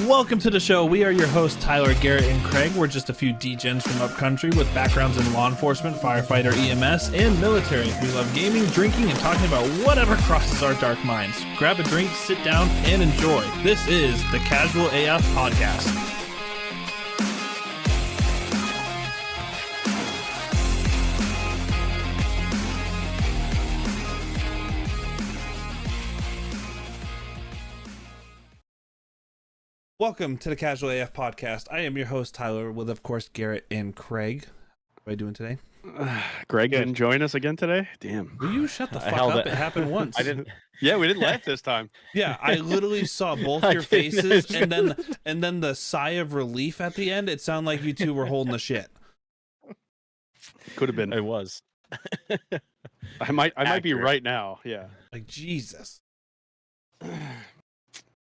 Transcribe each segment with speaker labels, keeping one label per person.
Speaker 1: Welcome to the show. We are your hosts, Tyler, Garrett, and Craig. We're just a few degens from upcountry with backgrounds in law enforcement, firefighter, EMS, and military. We love gaming, drinking, and talking about whatever crosses our dark minds. Grab a drink, sit down, and enjoy. This is the Casual AF Podcast. Welcome to the Casual AF Podcast. I am your host, Tyler, with, of course, Garrett and Craig. How are you doing today?
Speaker 2: Greg didn't join us again today? Damn.
Speaker 1: Will you shut the fuck up? It happened once.
Speaker 2: I didn't. Yeah, we didn't laugh this time.
Speaker 1: Yeah, I literally saw both your faces and then the sigh of relief at the end. It sounded like you two were holding the shit.
Speaker 2: Could have been.
Speaker 3: It was.
Speaker 2: I might be right now. Yeah.
Speaker 1: Like, Jesus.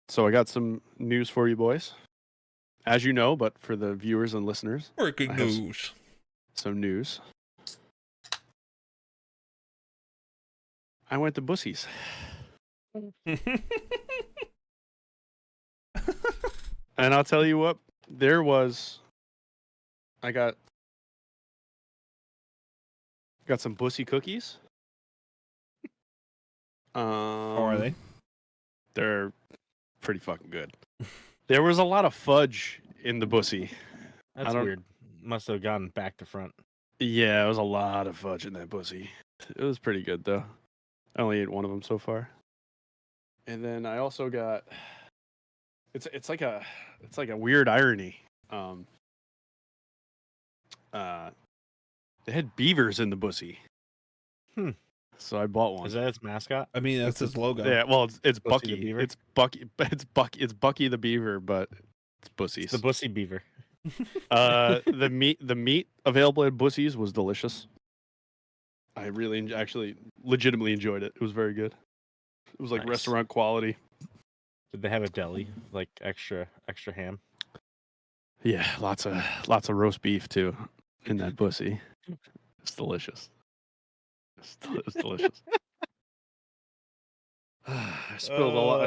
Speaker 2: So I got some news for you boys. As you know, but for the viewers and listeners,
Speaker 1: Breaking news.
Speaker 2: Some news. I went to Buc-ee's. And I'll tell you what, I got some Buc-ee cookies.
Speaker 1: How are they?
Speaker 2: They're pretty fucking good. There was a lot of fudge in the Buc-ee.
Speaker 3: That's weird. Must have gone back to front.
Speaker 2: Yeah, it was a lot of fudge in that Buc-ee. It was pretty good though. I only ate one of them so far. And then I also got it's like a weird irony. They had beavers in the Buc-ee. So I bought one.
Speaker 3: Is that its mascot?
Speaker 1: I mean, that's his logo.
Speaker 2: Yeah, well, it's
Speaker 3: Buc-ee
Speaker 2: Buc-ee.
Speaker 3: the beaver?
Speaker 2: It's Buc-ee the beaver, but it's Buc-ee's.
Speaker 3: The Buc-ee beaver.
Speaker 2: The meat available at Buc-ee's was delicious. I really actually legitimately enjoyed it. It was very good. It was like
Speaker 3: Nice.
Speaker 2: restaurant quality.
Speaker 3: Did they have a deli, like extra ham?
Speaker 2: Yeah, lots of roast beef too in that Buc-ee. It's delicious. It's delicious. I spilled a lot.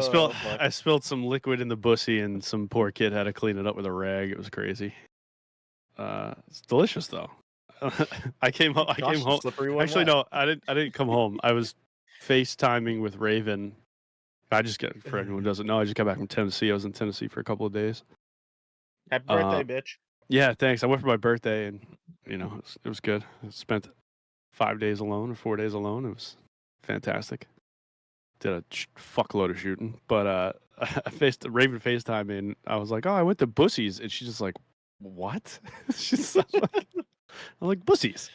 Speaker 2: I spilled some liquid in the Buc-ee, and some poor kid had to clean it up with a rag. It was crazy. It's delicious though. I came home. Actually, no, I didn't come home. I was FaceTiming with Raven. For anyone who doesn't know, I just got back from Tennessee. I was in Tennessee for a couple of days.
Speaker 3: Happy birthday, bitch.
Speaker 2: Yeah, thanks. I went for my birthday, and it was good. I spent 5 days alone or 4 days alone. It was fantastic. Did a fuckload of shooting, but Raven FaceTime, and I was like, "Oh, I went to Buc-ee's," and she's just like, "What?" She's like, "I'm like Buc-ee's."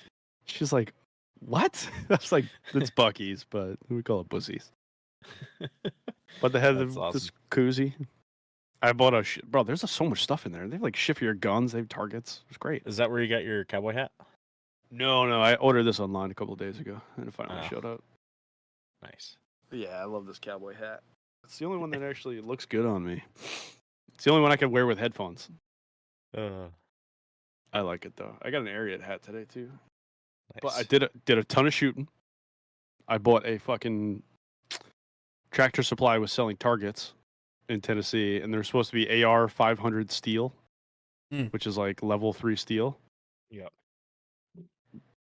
Speaker 2: She's like, "What?" I was like, "It's Buc-ee's, but we call it Buc-ee's." But they had this
Speaker 3: awesome.
Speaker 2: koozie. I bought bro. There's so much stuff in there. They have like shiftier guns. They have targets. It's great.
Speaker 3: Is that where you got your cowboy hat?
Speaker 2: No. I ordered this online a couple of days ago, and it finally showed up.
Speaker 3: Nice.
Speaker 2: Yeah, I love this cowboy hat. It's the only one that actually looks good on me. It's the only one I could wear with headphones. I like it though. I got an Ariat hat today too.
Speaker 3: Nice.
Speaker 2: But I did a ton of shooting. I bought a fucking Tractor Supply was selling targets in Tennessee, and they're supposed to be AR 500 steel, which is like level 3 steel.
Speaker 3: Yep.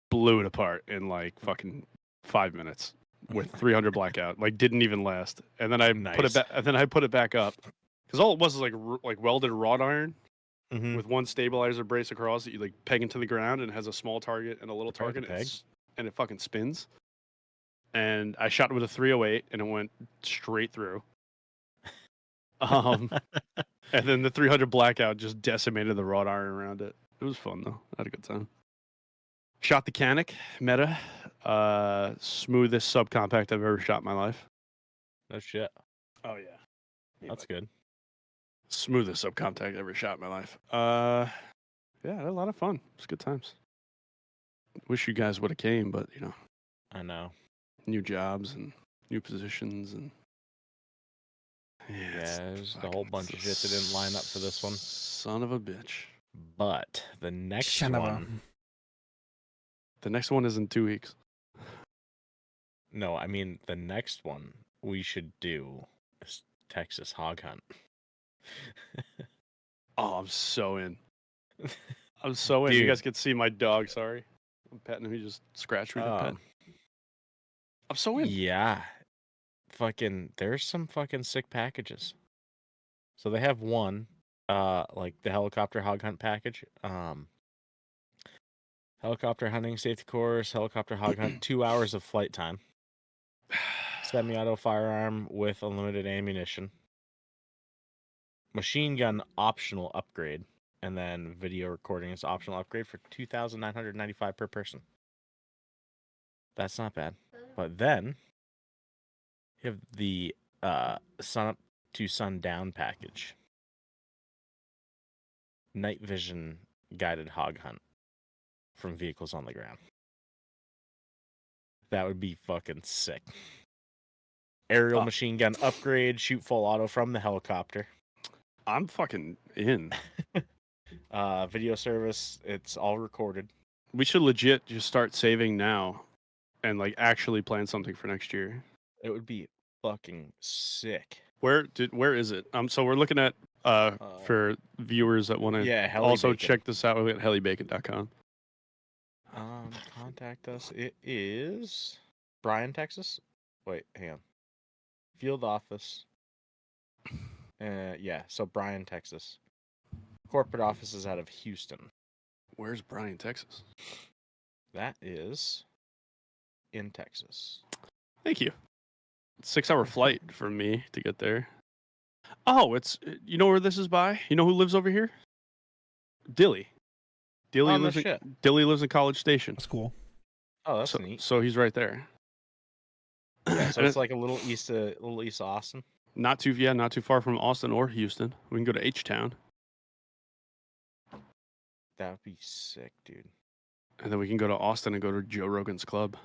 Speaker 2: Blew it apart in like fucking 5 minutes with 300 blackout. Like didn't even last. And then I put it back. And then I put it back up because all it was like welded wrought iron with one stabilizer brace across that you like peg into the ground, and it has a small target and a little target, and it fucking spins. And I shot it with a 308, and it went straight through. And then the 300 blackout just decimated the wrought iron around it. It was fun though. I had a good time. Shot the Canic Meta, smoothest subcompact I've ever shot in my life.
Speaker 3: No shit.
Speaker 2: Oh yeah,
Speaker 3: That's good.
Speaker 2: Smoothest subcompact I've ever shot in my life. Yeah, I had a lot of fun. It was good times. Wish you guys would have came, but
Speaker 3: I know.
Speaker 2: New jobs and new positions and
Speaker 3: there's a whole bunch of shit that didn't line up for this one.
Speaker 2: Son of a bitch.
Speaker 3: But the next one.
Speaker 2: The next one is in 2 weeks.
Speaker 3: No, I mean the next one we should do is Texas Hog Hunt.
Speaker 2: Oh, I'm so in. I'm so in. You
Speaker 3: Dude.
Speaker 2: guys can see my dog. Sorry, I'm petting him. He just scratched me to pet. I'm so in.
Speaker 3: Yeah. There's some fucking sick packages. So they have one, like the helicopter hog hunt package. Helicopter hunting safety course, helicopter hog hunt, 2 hours of flight time. Semi-auto firearm with unlimited ammunition. Machine gun optional upgrade. And then video recording is optional upgrade for $2,995 per person. That's not bad. But then you have the sun up to sundown package. Night vision guided hog hunt from vehicles on the ground. That would be fucking sick. Aerial machine gun upgrade, shoot full auto from the helicopter.
Speaker 2: I'm fucking in.
Speaker 3: Video service, it's all recorded.
Speaker 2: We should legit just start saving now and like actually plan something for next year.
Speaker 3: It would be fucking sick.
Speaker 2: Where is it? So we're looking at for viewers that want to also
Speaker 3: Helibacon.
Speaker 2: check this out at helibacon.com.
Speaker 3: Contact us. It is Bryan, Texas. Wait, hang on. Field office. So Bryan, Texas. Corporate office is out of Houston.
Speaker 2: Where's Bryan, Texas?
Speaker 3: That is in Texas.
Speaker 2: Thank you. 6-hour flight for me to get there. Oh, you know where this is by? You know who lives over here? Dilly. Dilly lives in College Station.
Speaker 1: That's cool.
Speaker 3: Oh, that's neat.
Speaker 2: So he's right there.
Speaker 3: Yeah, so it's like a little east of Austin.
Speaker 2: Not too far from Austin or Houston. We can go to H-Town.
Speaker 3: That would be sick, dude.
Speaker 2: And then we can go to Austin and go to Joe Rogan's club.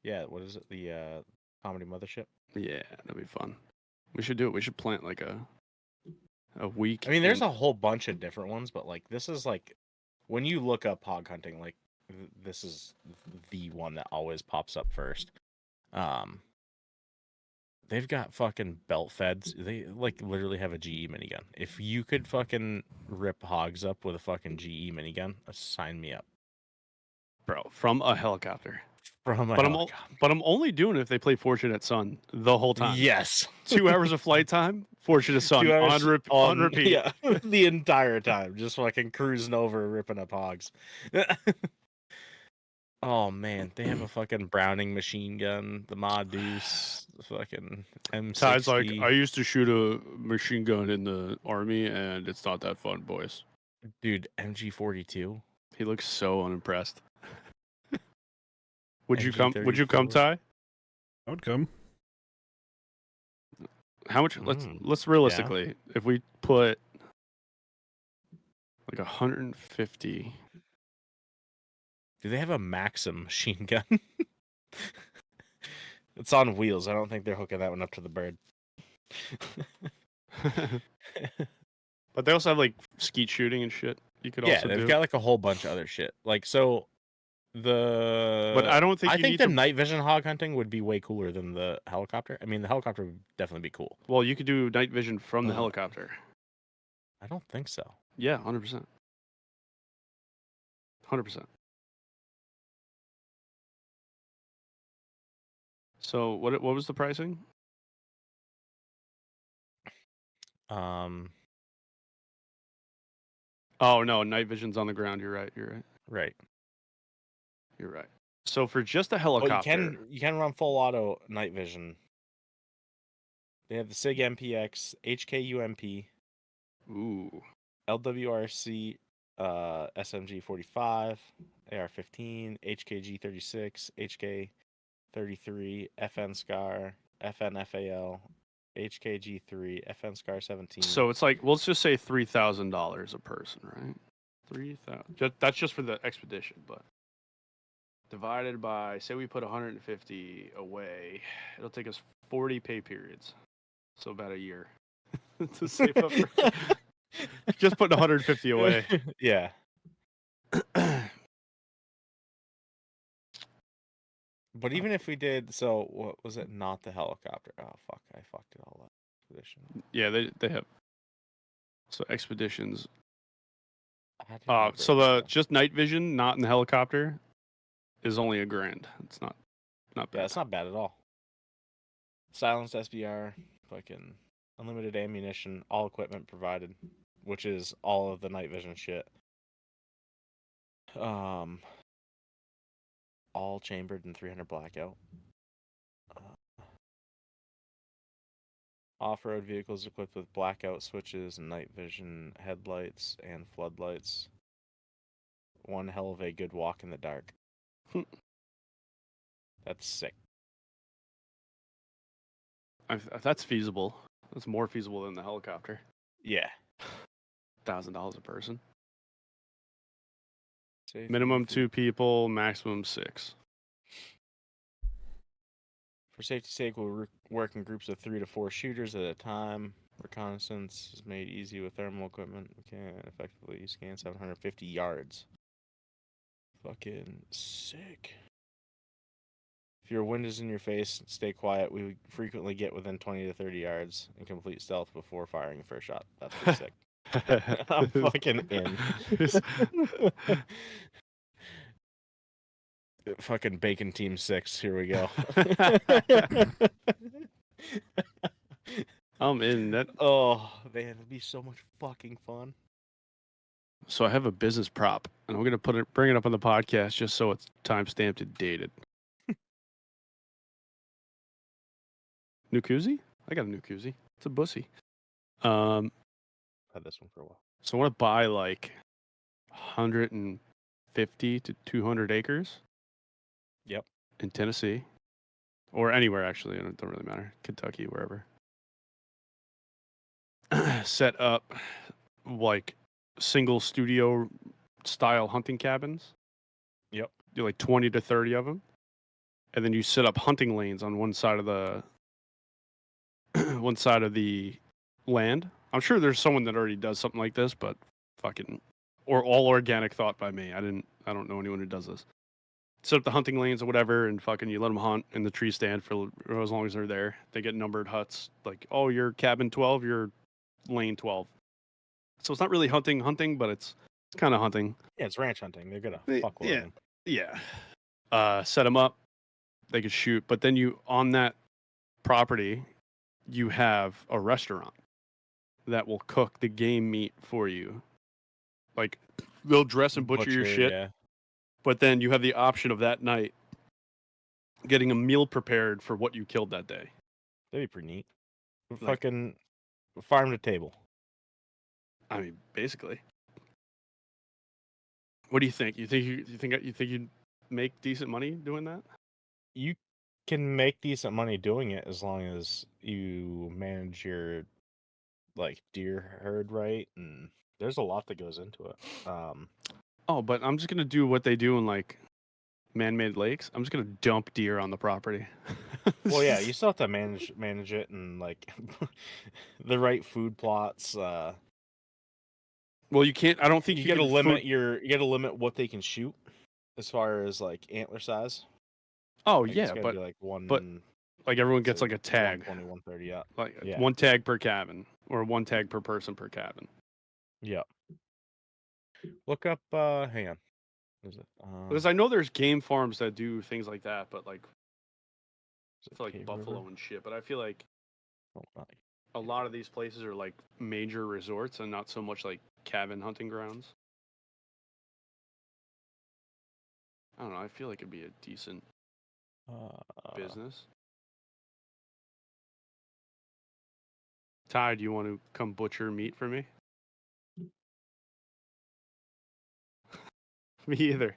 Speaker 3: Yeah, what is it? The Comedy Mothership?
Speaker 2: Yeah, that'd be fun. We should do it. We should plant like a week.
Speaker 3: I mean, there's a whole bunch of different ones, but like this is like when you look up hog hunting, like this is the one that always pops up first. They've got fucking belt feds. They like literally have a GE minigun. If you could fucking rip hogs up with a fucking GE minigun, sign me up.
Speaker 2: Bro, from a helicopter.
Speaker 3: But
Speaker 2: I'm only doing it if they play Fortunate Son the whole time.
Speaker 3: Yes.
Speaker 2: 2 hours of flight time, Fortunate Son on repeat.
Speaker 3: Yeah, the entire time, just fucking cruising over, ripping up hogs. Oh man, they have a fucking Browning machine gun, the Ma Deuce, the fucking M60.
Speaker 2: Ty's like, I used to shoot a machine gun in the army, and it's not that fun, boys.
Speaker 3: Dude, MG42.
Speaker 2: He looks so unimpressed. Would you come, Ty?
Speaker 1: I would come.
Speaker 2: How much? Let's realistically, if we put like 150.
Speaker 3: Do they have a Maxim machine gun? It's on wheels. I don't think they're hooking that one up to the bird.
Speaker 2: But they also have like skeet shooting and shit. You could also
Speaker 3: they've got like a whole bunch of other shit. Like so,
Speaker 2: But I don't think
Speaker 3: I think the night vision hog hunting would be way cooler than the helicopter. I mean, the helicopter would definitely be cool.
Speaker 2: Well, you could do night vision from the helicopter.
Speaker 3: I don't think so.
Speaker 2: Yeah, 100%. 100%. So what was the pricing? Oh no, night vision's on the ground. You're right.
Speaker 3: Right.
Speaker 2: You're right. So for just a helicopter,
Speaker 3: you can run full auto night vision. They have the SIG MPX, HKUMP, LWRC, SMG 45, AR-15, HKG 36, HK 33, FN SCAR, FN FAL, HKG 3, FN SCAR 17.
Speaker 2: So it's like, let's just say $3,000 a person, right? 3,000. That's just for the expedition, but divided by, say we put 150 away, it'll take us 40 pay periods, so about a year to save up. Just putting 150 away.
Speaker 3: Yeah. But even if we did, so what was it? Not the helicopter. Oh fuck! I fucked it all up. Expedition.
Speaker 2: Yeah, they have. So expeditions.
Speaker 3: I do remember
Speaker 2: So
Speaker 3: it,
Speaker 2: the
Speaker 3: though.
Speaker 2: just night vision, not in the helicopter, is only $1,000. It's not bad.
Speaker 3: Yeah, it's not bad at all. Silenced SBR, fucking unlimited ammunition, all equipment provided, which is all of the night vision shit. All chambered and 300 blackout. Off-road vehicles equipped with blackout switches and night vision headlights and floodlights. One hell of a good walk in the dark. That's sick.
Speaker 2: That's feasible. That's more feasible than the helicopter.
Speaker 3: Yeah.
Speaker 2: $1,000 a person.
Speaker 3: Safety
Speaker 2: Minimum
Speaker 3: for-
Speaker 2: 2 people, maximum 6.
Speaker 3: For safety's sake, we'll work in groups of 3 to 4 shooters at a time. Reconnaissance is made easy with thermal equipment. We can effectively scan 750 yards. Fucking sick. If your wind is in your face, stay quiet. We frequently get within 20 to 30 yards and complete stealth before firing the first shot. That's pretty sick. I'm fucking in. Fucking Bacon Team 6. Here we go.
Speaker 2: I'm in that.
Speaker 3: Oh, man, it'd be so much fucking fun.
Speaker 2: So I have a business prop, and I'm gonna bring it up on the podcast just so it's time stamped and dated. New koozie? I got a new koozie. It's a bussy.
Speaker 3: Had this one for a while.
Speaker 2: So I want to buy like 150 to 200 acres.
Speaker 3: Yep.
Speaker 2: In Tennessee, or anywhere actually. It don't really matter. Kentucky, wherever. Set up like single studio style hunting cabins.
Speaker 3: Yep.
Speaker 2: Do like 20 to 30 of them, and then you set up hunting lanes on one side of the land. I'm sure there's someone that already does something like this, but fucking or all organic thought by me. I don't know anyone who does this. Set up the hunting lanes or whatever, and fucking you let them hunt in the tree stand for as long as they're there. They get numbered huts. Like, oh, you're cabin 12, you're lane 12. So it's not really hunting, but it's kind of hunting.
Speaker 3: Yeah, it's ranch hunting. They're gonna fuck with them.
Speaker 2: Yeah. Set them up. They could shoot, but then you on that property, you have a restaurant that will cook the game meat for you. Like they'll dress and butcher your shit,
Speaker 3: yeah.
Speaker 2: but then you have the option of that night getting a meal prepared for what you killed that day.
Speaker 3: That'd be pretty neat.
Speaker 2: Like-
Speaker 3: Fucking farm to table.
Speaker 2: I mean, basically. What do you think? You think you'd make decent money doing that?
Speaker 3: You can make decent money doing it as long as you manage your like deer herd right, and there's a lot that goes into it.
Speaker 2: Oh, but I'm just gonna do what they do in like man-made lakes. I'm just gonna dump deer on the property.
Speaker 3: Well, yeah, you still have to manage it and like the right food plots.
Speaker 2: Well, you can't. I don't think
Speaker 3: You
Speaker 2: you
Speaker 3: got to
Speaker 2: can
Speaker 3: limit what they can shoot as far as like antler size.
Speaker 2: Oh
Speaker 3: Like,
Speaker 2: yeah,
Speaker 3: it's gotta be like one.
Speaker 2: but like everyone gets like a tag,
Speaker 3: 120, 130, yeah.
Speaker 2: like
Speaker 3: Yeah.
Speaker 2: one tag per cabin or one tag per person per cabin.
Speaker 3: Yeah. Look up. Hang on. What is it?
Speaker 2: Because I know there's game farms that do things like that, but like
Speaker 3: is it
Speaker 2: for like
Speaker 3: Cave
Speaker 2: buffalo
Speaker 3: River?
Speaker 2: and shit. But I feel like
Speaker 3: Oh, not-
Speaker 2: a lot of these places are like major resorts and not so much like cabin hunting grounds. I don't know. I feel like it'd be a decent business. Ty, do you want to come butcher meat for me? Me either.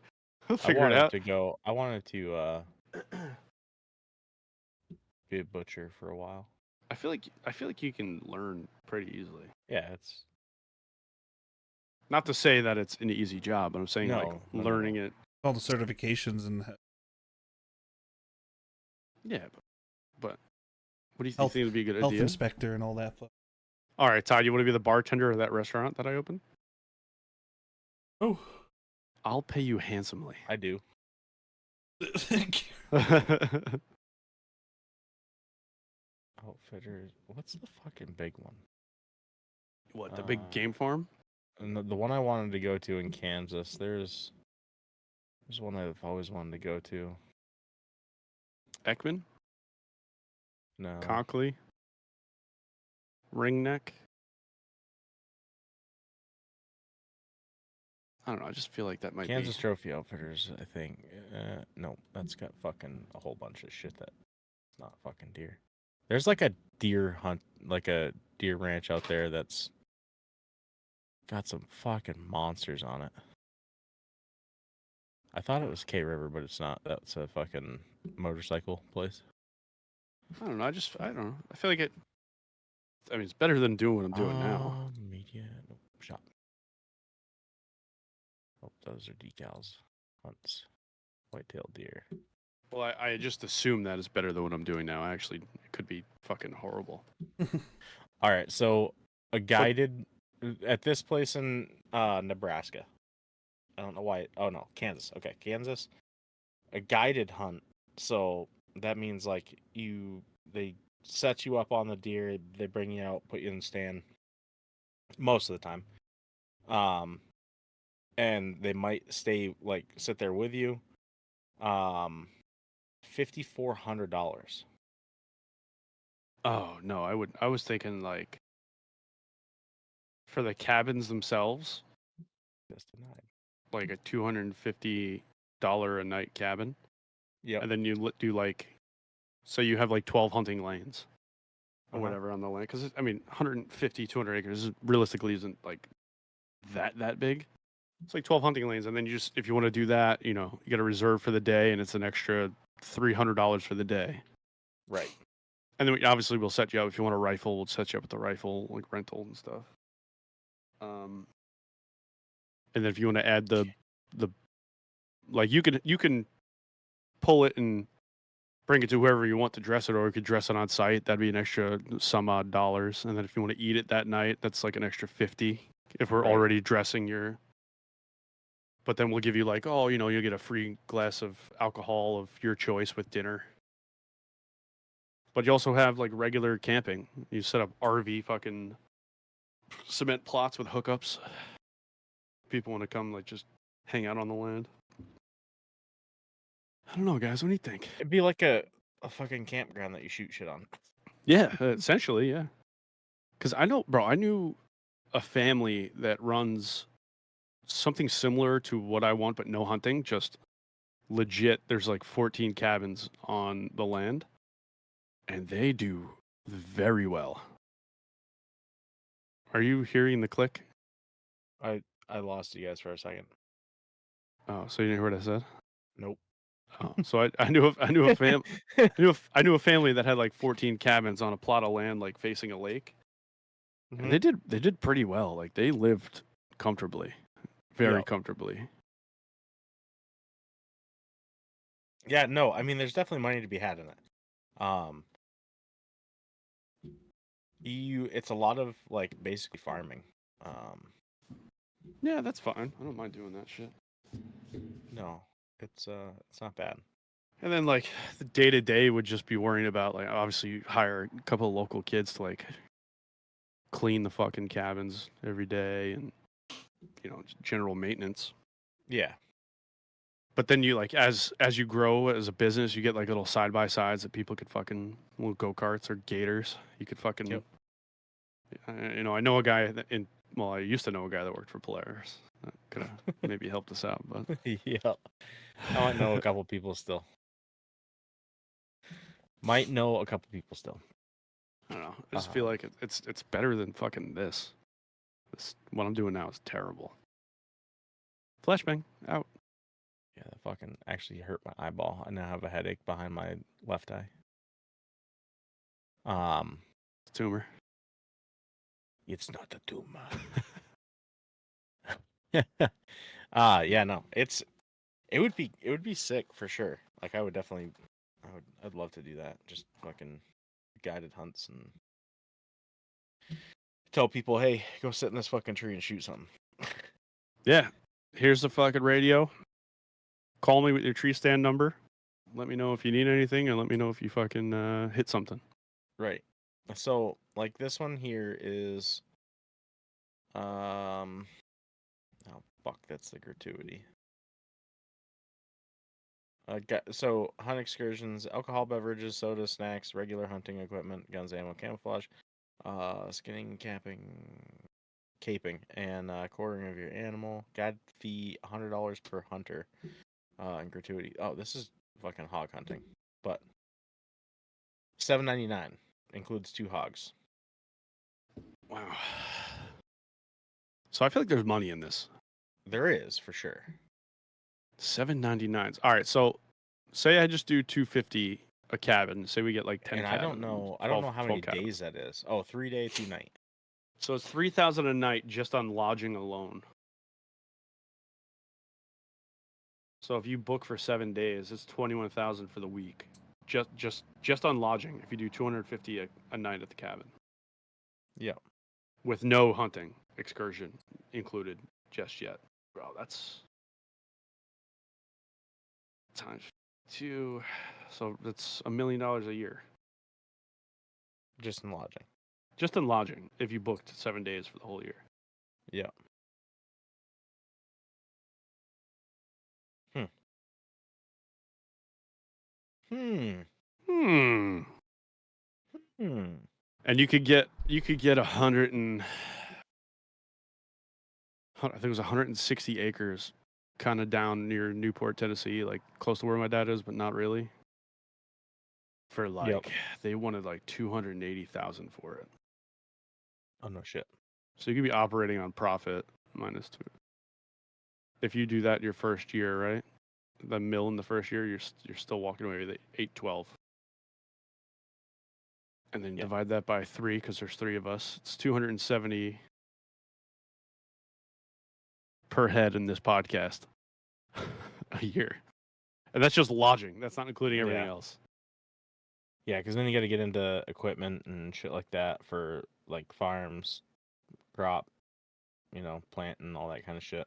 Speaker 2: We'll figure it out.
Speaker 3: I wanted to be a butcher for a while.
Speaker 2: I feel like you can learn pretty easily.
Speaker 3: Yeah, it's
Speaker 2: Not to say that it's an easy job, but I'm saying
Speaker 3: No,
Speaker 2: like
Speaker 3: no,
Speaker 2: learning
Speaker 3: no.
Speaker 2: it.
Speaker 1: All the certifications and
Speaker 2: Yeah, but what do you
Speaker 1: Health-
Speaker 2: think would be a good
Speaker 1: health
Speaker 2: idea?
Speaker 1: inspector and all that.
Speaker 2: All right, Todd, you want to be the bartender of that restaurant that I opened?
Speaker 1: Oh,
Speaker 2: I'll pay you handsomely.
Speaker 3: I do.
Speaker 1: thank you.
Speaker 3: Outfitters. What's the fucking big one?
Speaker 2: What, the big game farm?
Speaker 3: And the one I wanted to go to in Kansas. There's one I've always wanted to go to.
Speaker 2: Ekman?
Speaker 3: No.
Speaker 2: Conkley? Ringneck? I don't know. I just feel like that might
Speaker 3: Kansas
Speaker 2: be.
Speaker 3: Trophy Outfitters, I think. No, that's got fucking a whole bunch of shit that's not fucking deer. There's like a deer hunt, like a deer ranch out there that's got some fucking monsters on it. I thought it was K River, but it's not. That's a fucking motorcycle place.
Speaker 2: I don't know. I don't know. I feel like it. I mean, it's better than doing what I'm doing now.
Speaker 3: Media shop. Oh, those are decals. Hunts. White-tailed deer.
Speaker 2: Well, I just assume that is better than what I'm doing now. Actually, it could be fucking horrible.
Speaker 3: All right, so a guided at this place in Nebraska. I don't know why. Oh no, Kansas. Okay, Kansas. A guided hunt. So that means like they set you up on the deer, they bring you out, put you in the stand most of the time. And they might sit there with you. $5,400.
Speaker 2: Oh no, I was thinking like for the cabins themselves,
Speaker 3: Just denied.
Speaker 2: like a $250 a night cabin.
Speaker 3: Yeah.
Speaker 2: And then you do like, so you have like 12 hunting lanes or
Speaker 3: Uh-huh.
Speaker 2: whatever on the land. Because I mean, 150, 200 acres realistically isn't like that big. It's like 12 hunting lanes, and then you just, if you want to do that, you got to reserve for the day, and it's an extra $300 for the day.
Speaker 3: Right.
Speaker 2: And then obviously we'll set you up if you want a rifle. We'll set you up with the rifle, like rental and stuff. And then if you want to add the like you can pull it and bring it to whoever you want to dress it, or you could dress it on site. That'd be an extra some odd dollars. And then if you want to eat it that night, that's like an extra 50 if we're
Speaker 3: Right.
Speaker 2: already dressing your. But then we'll give you like, oh, you'll get a free glass of alcohol of your choice with dinner. But you also have like regular camping. You set up RV fucking cement plots with hookups. People want to come like just hang out on the land. I don't know, guys. What do you think?
Speaker 3: It'd be like a fucking campground that you shoot shit on.
Speaker 2: Yeah, essentially, yeah. Because I knew a family that runs something similar to what I want, but no hunting. Just legit. There's like 14 cabins on the land, and they do very well. Are you hearing the click?
Speaker 3: I lost you guys for a second.
Speaker 2: Oh, so you didn't hear what I said?
Speaker 3: Nope.
Speaker 2: Oh, so I knew a family that had like 14 cabins on a plot of land, like facing a lake.
Speaker 3: Mhm.
Speaker 2: And they did pretty well. Like they lived comfortably, very comfortably.
Speaker 3: Yeah, no, I mean there's definitely money to be had in it. It's a lot of like basically farming.
Speaker 2: Yeah, that's fine. I don't mind doing that shit.
Speaker 3: No, it's not bad.
Speaker 2: And then like the day to day would just be worrying about like obviously you hire a couple of local kids to like clean the fucking cabins every day and general maintenance.
Speaker 3: Yeah.
Speaker 2: But then you like as you grow as a business, you get like little side by sides that people could fucking little go-karts or gators. You could fucking
Speaker 3: Yep.
Speaker 2: I know a guy I used to know a guy that worked for Polaris. That could have maybe helped us out, but
Speaker 3: Yeah. I might know a couple people still. I don't know.
Speaker 2: I just feel like it's better than fucking this. What I'm doing now is terrible. Flashbang out.
Speaker 3: Yeah, that fucking actually hurt my eyeball. I now have a headache behind my left eye.
Speaker 2: Tumor.
Speaker 3: It's not a tumor. Yeah, no. It would be sick for sure. Like I'd love to do that. Just fucking guided hunts and tell people, hey, go sit in this fucking tree and shoot something.
Speaker 2: Yeah. Here's the fucking radio. Call me with your tree stand number. Let me know if you need anything, and let me know if you fucking hit something.
Speaker 3: Right. So, like this one here is, oh fuck, that's the gratuity. So hunt excursions, alcohol, beverages, soda, snacks, regular hunting equipment, guns, ammo, camouflage, skinning, caping, and quartering of your animal. Guide fee $100 per hunter, and gratuity. Oh, this is fucking hog hunting, but $7.99 includes 2 hogs.
Speaker 2: Wow. So I feel like there's money in this.
Speaker 3: There is for sure.
Speaker 2: $7.99. All right, so say I just do $250 a cabin. Say we get like 10
Speaker 3: And
Speaker 2: cabins.
Speaker 3: I don't know how many
Speaker 2: 12 cabins.
Speaker 3: days that is. Oh, 3 day, 2 night.
Speaker 2: So it's $3,000 a night just on lodging alone. So if you book for 7 days, it's $21,000 for the week. Just on lodging. If you do $250 a night at the cabin.
Speaker 3: Yeah.
Speaker 2: With no hunting excursion included just yet. Bro, that's times 2. So that's $1 million a year.
Speaker 3: Just in lodging.
Speaker 2: Just in lodging, if you booked 7 days for the whole year.
Speaker 3: Yeah.
Speaker 2: And you could get 100 and I think it was 160 acres kind of down near Newport, Tennessee, like close to where my dad is, but not really. For like they wanted like 280,000 for it.
Speaker 3: Oh no shit.
Speaker 2: So you could be operating on profit minus 2. If you do that your first year, right? The mill in the first year, you're still walking away with 812. And then divide that by 3 because there's 3 of us. It's 270 per head in this podcast a year. And that's just lodging. That's not including everything else.
Speaker 3: Yeah, because then you got to get into equipment and shit like that for like farms, crop, plant and all that kind of shit.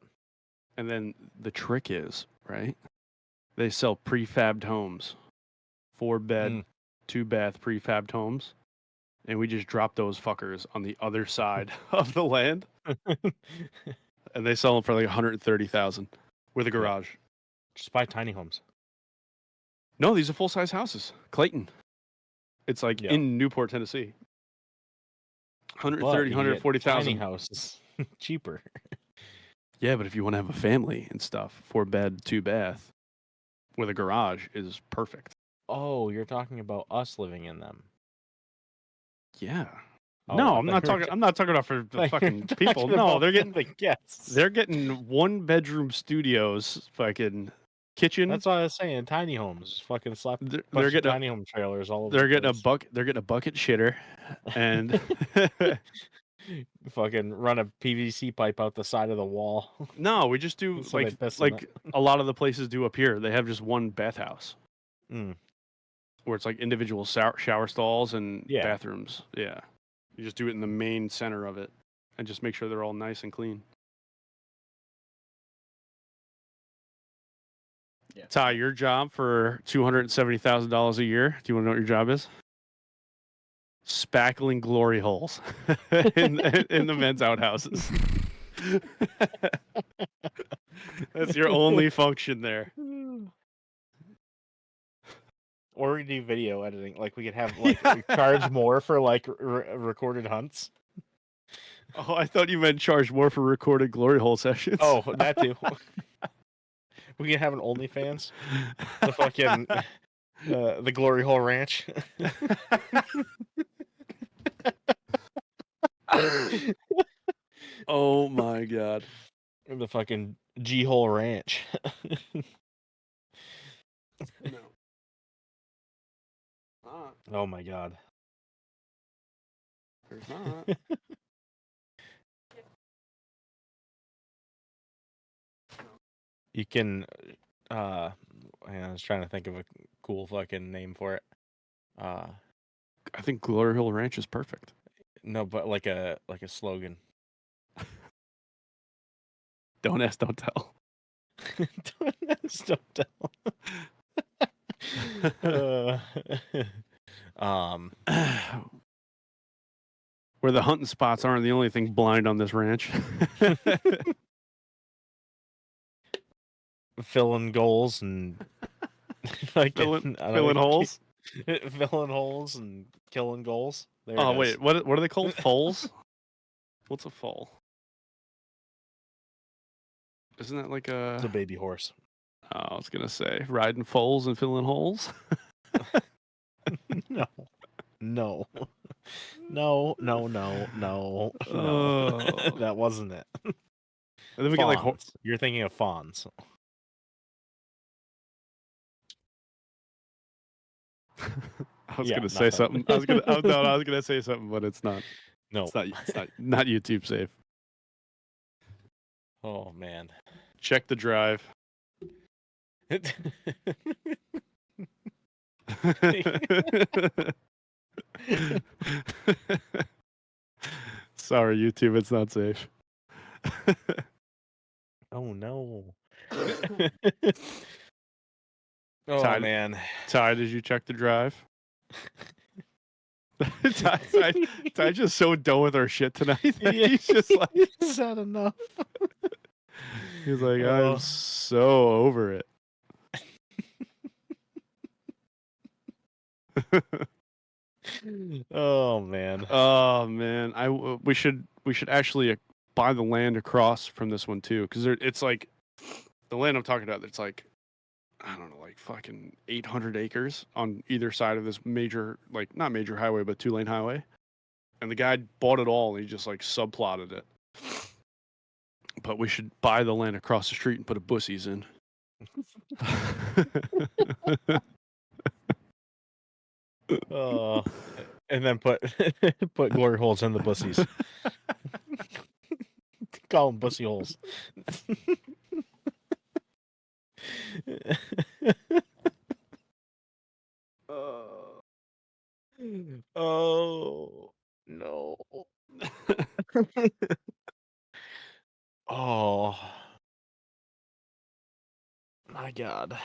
Speaker 2: And then the trick is, right? They sell prefabbed homes, 4-bed, 2-bath prefabbed homes. And we just drop those fuckers on the other side of the land. And they sell them for like 130,000 with a garage.
Speaker 3: Just buy tiny homes.
Speaker 2: No, these are full-size houses. Clayton. It's like in Newport, Tennessee. 130, 140,000.
Speaker 3: Tiny houses cheaper.
Speaker 2: Yeah, but if you want to have a family and stuff, 4-bed, 2-bath with a garage is perfect.
Speaker 3: Oh, you're talking about us living in them.
Speaker 2: Yeah.
Speaker 3: Oh,
Speaker 2: no, I'm not talking about for the fucking people. No, they're getting
Speaker 3: the guests.
Speaker 2: They're getting 1-bedroom studios, fucking kitchen.
Speaker 3: That's what I was saying. Tiny homes, fucking slap.
Speaker 2: They're getting
Speaker 3: tiny home trailers all over.
Speaker 2: They're getting a bucket shitter, and
Speaker 3: fucking run a PVC pipe out the side of the wall.
Speaker 2: No, we just do
Speaker 3: So
Speaker 2: like a lot of the places do up here. They have just one bathhouse, where it's like individual shower stalls and bathrooms. Yeah, you just do it in the main center of it, and just make sure they're all nice and clean. Yeah. Ty, your job for $270,000 a year. Do you want to know what your job is? Spackling glory holes in the men's outhouses. That's your only function there.
Speaker 3: Or we do video editing. Like we could have we charge more for like recorded hunts.
Speaker 2: Oh, I thought you meant charge more for recorded glory hole sessions.
Speaker 3: Oh, that too. We can have an OnlyFans. The fucking the Glory Hole Ranch.
Speaker 2: Oh my god.
Speaker 3: The fucking G Hole Ranch.
Speaker 2: No.
Speaker 3: Oh my god.
Speaker 2: There's not.
Speaker 3: You can I was trying to think of a cool fucking name for it.
Speaker 2: I think Glory Hole Ranch is perfect.
Speaker 3: No, but like a slogan.
Speaker 2: Don't ask, don't tell.
Speaker 3: Don't ask, don't tell.
Speaker 2: Where the hunting spots aren't the only thing blind on this ranch.
Speaker 3: Filling goals and like
Speaker 2: filling holes.
Speaker 3: Filling holes and killing goals. There
Speaker 2: Oh
Speaker 3: it
Speaker 2: wait,
Speaker 3: is.
Speaker 2: what are they called? Foals? What's a foal? Isn't that like
Speaker 3: It's a baby horse.
Speaker 2: Oh, I was gonna say riding foals and filling holes.
Speaker 3: No. No. No.
Speaker 2: Oh.
Speaker 3: That wasn't it.
Speaker 2: And then we get like
Speaker 3: You're thinking of fawns.
Speaker 2: I was
Speaker 3: Yeah,
Speaker 2: gonna say
Speaker 3: nothing.
Speaker 2: something. I was gonna say something, but it's not.
Speaker 3: No.
Speaker 2: It's not YouTube safe.
Speaker 3: Oh man.
Speaker 2: Check the drive. Sorry, YouTube, it's not safe.
Speaker 3: Oh no.
Speaker 2: Ty,
Speaker 3: man.
Speaker 2: Ty, did you check the drive? Ty's just so done with our shit tonight. He's just like,
Speaker 3: is that enough?
Speaker 2: He's like, I'm so over it.
Speaker 3: Oh man.
Speaker 2: Oh man, we should actually buy the land across from this one too, because it's like the land I'm talking about. It's like, I don't know, like fucking 800 acres on either side of this major, like not major highway, but 2-lane highway. And the guy bought it all, and he just like subplotted it. But we should buy the land across the street and put a Buc-ee's in.
Speaker 3: And then put glory holes in the bussies. Call them bussy holes. Oh no. Oh my God.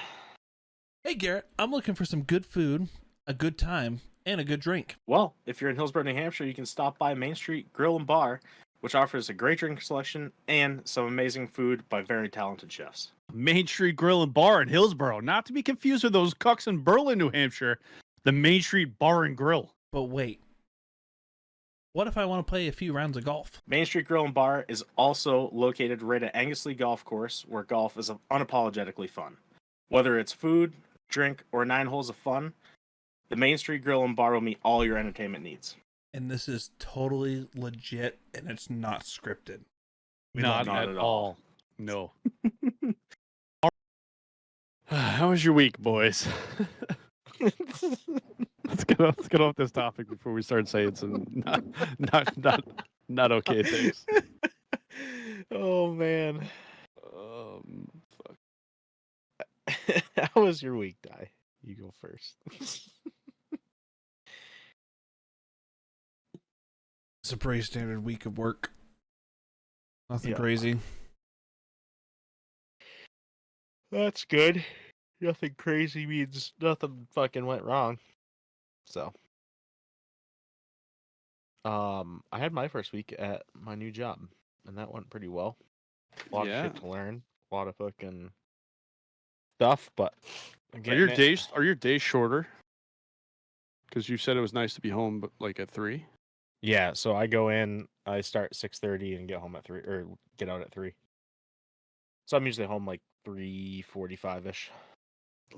Speaker 1: Hey Garrett, I'm looking for some good food, a good time, and a good drink.
Speaker 3: Well, if you're in Hillsborough, New Hampshire, you can stop by Main Street Grill and Bar, which offers a great drink selection and some amazing food by very talented chefs.
Speaker 2: Main Street Grill and Bar in Hillsborough, not to be confused with those cucks in Berlin, New Hampshire. The Main Street Bar and Grill.
Speaker 1: But wait, what if I want to play a few rounds of golf?
Speaker 3: Main Street Grill and Bar is also located right at Angesley Golf Course, where golf is unapologetically fun. Whether it's food, drink, or 9 holes of fun, the Main Street Grill and Bar will meet all your entertainment needs.
Speaker 1: And this is totally legit, and it's not scripted.
Speaker 2: Not at all. No. How was your week, boys? Let's get off this topic before we start saying some not okay things.
Speaker 3: Oh man.
Speaker 2: Fuck.
Speaker 3: How was your week, Di? You go first.
Speaker 1: It's a pretty standard week of work. Nothing
Speaker 3: Yeah.
Speaker 1: crazy.
Speaker 3: That's good. Nothing crazy means nothing fucking went wrong. So, I had my first week at my new job, and that went pretty well. A lot of shit to learn, a lot of fucking stuff, but
Speaker 2: Are your days shorter? Because you said it was nice to be home, but like at 3.
Speaker 3: Yeah, so I go in, I start 6:30 and get home at 3, or get out at 3. So I'm usually home like 3:45ish.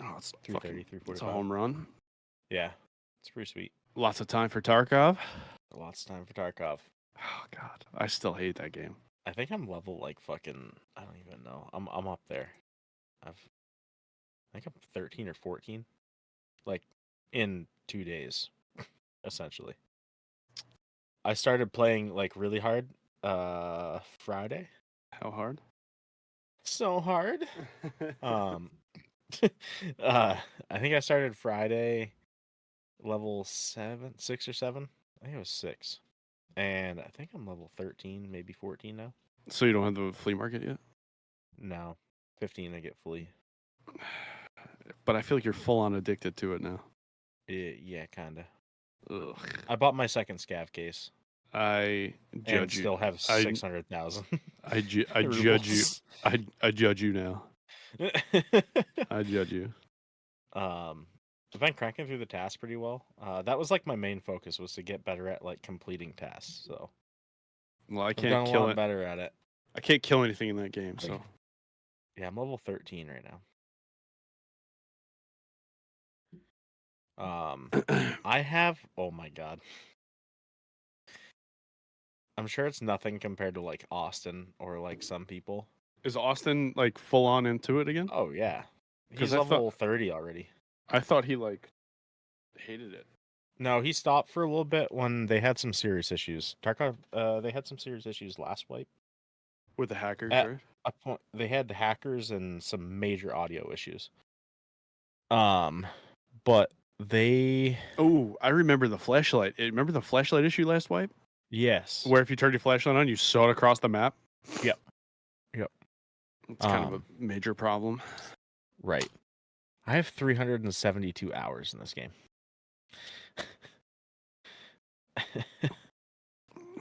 Speaker 2: Oh, it's
Speaker 3: 3:30, 3:45.
Speaker 2: It's a home run.
Speaker 3: Yeah, it's pretty sweet.
Speaker 2: Lots of time for Tarkov.
Speaker 3: Lots of time for Tarkov.
Speaker 2: Oh God, I still hate that game.
Speaker 3: I think I'm level like fucking. I don't even know. I'm up there. I think I'm 13 or 14, like in 2 days, essentially. I started playing like really hard Friday.
Speaker 2: How hard?
Speaker 3: So hard. I think I started Friday level 6 or 7. I think it was 6. And I think I'm level 13, maybe 14 now.
Speaker 2: So you don't have the flea market yet?
Speaker 3: No. 15 I get fully.
Speaker 2: But I feel like you're full on addicted to it now.
Speaker 3: Yeah, kinda.
Speaker 2: Ugh.
Speaker 3: I bought my second scav case
Speaker 2: I
Speaker 3: and
Speaker 2: judge you.
Speaker 3: still have
Speaker 2: I
Speaker 3: 600,000.
Speaker 2: I judge you. I judge you now. I judge you.
Speaker 3: I've been cracking through the tasks pretty well. That was like my main focus was to get better at like completing tasks. So
Speaker 2: Well, I
Speaker 3: I've
Speaker 2: can't
Speaker 3: done a
Speaker 2: kill
Speaker 3: lot
Speaker 2: it.
Speaker 3: better at it.
Speaker 2: I can't kill anything in that game. So
Speaker 3: Yeah, I'm level 13 right now. I have. Oh my god. I'm sure it's nothing compared to like Austin or like some people.
Speaker 2: is Austin like full on into it again?
Speaker 3: Oh yeah,
Speaker 2: 'Cause
Speaker 3: he's level 30 already.
Speaker 2: I thought he like hated it.
Speaker 3: No, he stopped for a little bit when they had some serious issues. Tarkov, they had some serious issues last wipe.
Speaker 2: With the hackers,
Speaker 3: At
Speaker 2: right?
Speaker 3: a point, they had the hackers and some major audio issues. But they,
Speaker 2: Oh, I remember the flashlight. Remember the flashlight issue last wipe?
Speaker 3: yes,
Speaker 2: Where if you turned your flashlight on, you saw it across the map?
Speaker 3: Yep.
Speaker 2: It's kind of a major problem.
Speaker 3: Right. I have 372 hours in this game.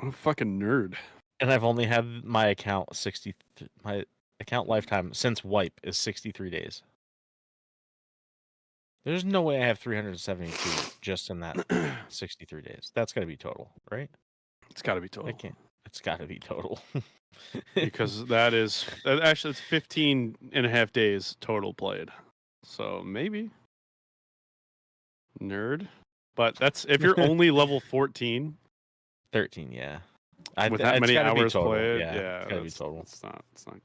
Speaker 2: I'm a fucking nerd.
Speaker 3: And I've only had my account my account lifetime since wipe is 63 days. There's no way I have 372 just in that 63 days. That's got to be total, right?
Speaker 2: It's got to be total.
Speaker 3: I can't. It's got to be total.
Speaker 2: Because actually it's 15 and a half days total played. So maybe nerd. But that's if you're only level 14
Speaker 3: 13, yeah.
Speaker 2: with that many hours played.
Speaker 3: Yeah,
Speaker 2: Yeah,
Speaker 3: it's gotta be total.
Speaker 2: It's not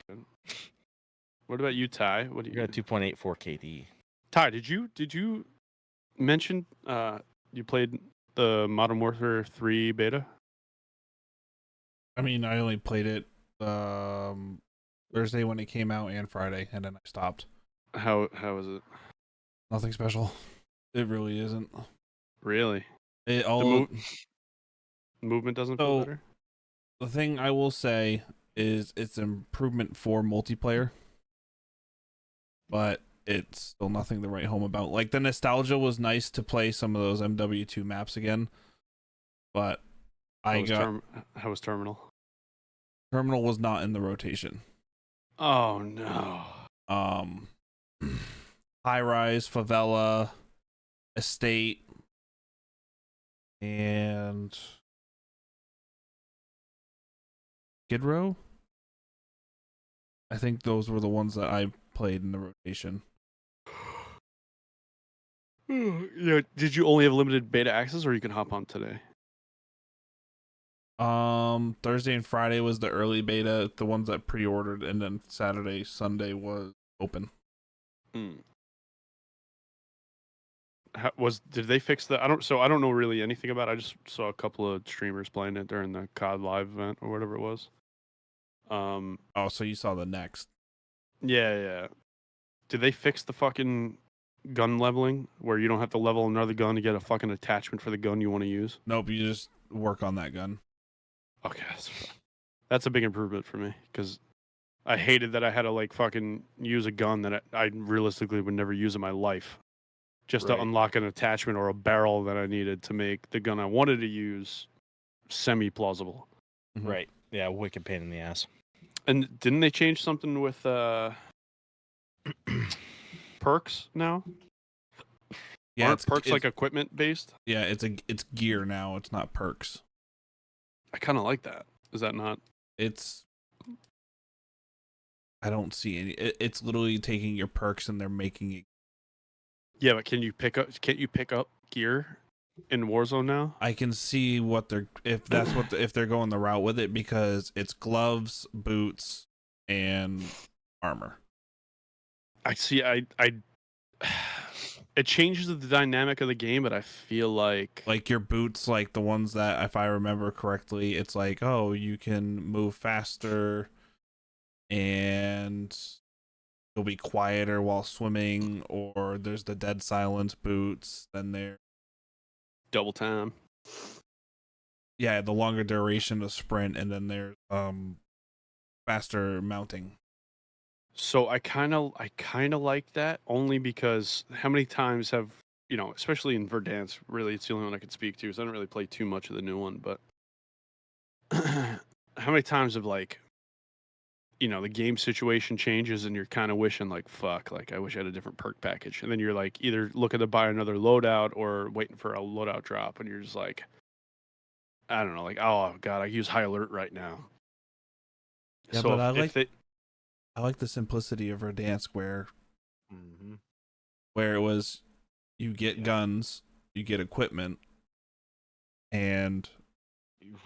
Speaker 2: good. What about you, Ty? What do
Speaker 3: You got 2.84 KD.
Speaker 2: Ty, did you mention you played the Modern Warfare 3 beta?
Speaker 1: I mean, I only played it Thursday when it came out and Friday, and then I stopped.
Speaker 2: How is it?
Speaker 1: Nothing special. It really isn't.
Speaker 2: Really?
Speaker 1: It all
Speaker 2: Movement doesn't
Speaker 1: So-
Speaker 2: feel better?
Speaker 1: the thing I will say is it's an improvement for multiplayer, but it's still nothing to write home about. Like the nostalgia was nice to play some of those MW2 maps again, but
Speaker 2: How was Terminal?
Speaker 1: Terminal was not in the rotation.
Speaker 2: Oh no.
Speaker 1: High Rise, Favela, Estate, and Skid Row. I think those were the ones that I played in the rotation.
Speaker 2: Yeah, did you only have limited beta access, or you can hop on today?
Speaker 1: Thursday and Friday was the early beta, the ones that pre-ordered, and then Saturday, Sunday was open.
Speaker 2: Did they fix the? I don't know really anything about it. I just saw a couple of streamers playing it during the COD live event or whatever it was.
Speaker 1: Oh, so you saw the next?
Speaker 2: Yeah. Did they fix the fucking gun leveling where you don't have to level another gun to get a fucking attachment for the gun you want to use?
Speaker 1: Nope, you just work on that gun.
Speaker 2: Okay, that's a big improvement for me because I hated that I had to like fucking use a gun that I realistically would never use in my life just to
Speaker 3: Right.
Speaker 2: unlock an attachment or a barrel that I needed to make the gun I wanted to use semi-plausible.
Speaker 1: Mhm.
Speaker 3: Right. Yeah, wicked pain in the ass.
Speaker 2: And didn't they change something with perks now?
Speaker 1: Yeah,
Speaker 2: Aren't perks like equipment based?
Speaker 1: yeah, it's gear now. It's not perks.
Speaker 2: I kind of like that. Is that not?
Speaker 1: It's I don't see any. It's literally taking your perks and they're making it.
Speaker 2: Yeah, but can't you pick up gear in Warzone now?
Speaker 1: I can see what they're if they're going the route with it because it's gloves, boots, and armor.
Speaker 2: I see. I it changes the dynamic of the game, but I feel like
Speaker 1: Like your boots, like the ones that, if I remember correctly, it's like, oh, you can move faster and you'll be quieter while swimming, or there's the dead silence boots, then there
Speaker 2: double time.
Speaker 1: yeah, the longer duration of sprint, and then there's faster mounting.
Speaker 2: So I kind of like that only because how many times have especially in Verdansk, really, it's the only one I could speak to because I don't really play too much of the new one. But how many times have like, the game situation changes and you're kind of wishing like, fuck, like I wish I had a different perk package. And then you're like either looking to buy another loadout or waiting for a loadout drop. And you're just like, I don't know, like, oh God, I use high alert right now.
Speaker 1: Yeah,
Speaker 2: So
Speaker 1: but I like the simplicity of Verdansk where it was, you get guns, you get equipment, and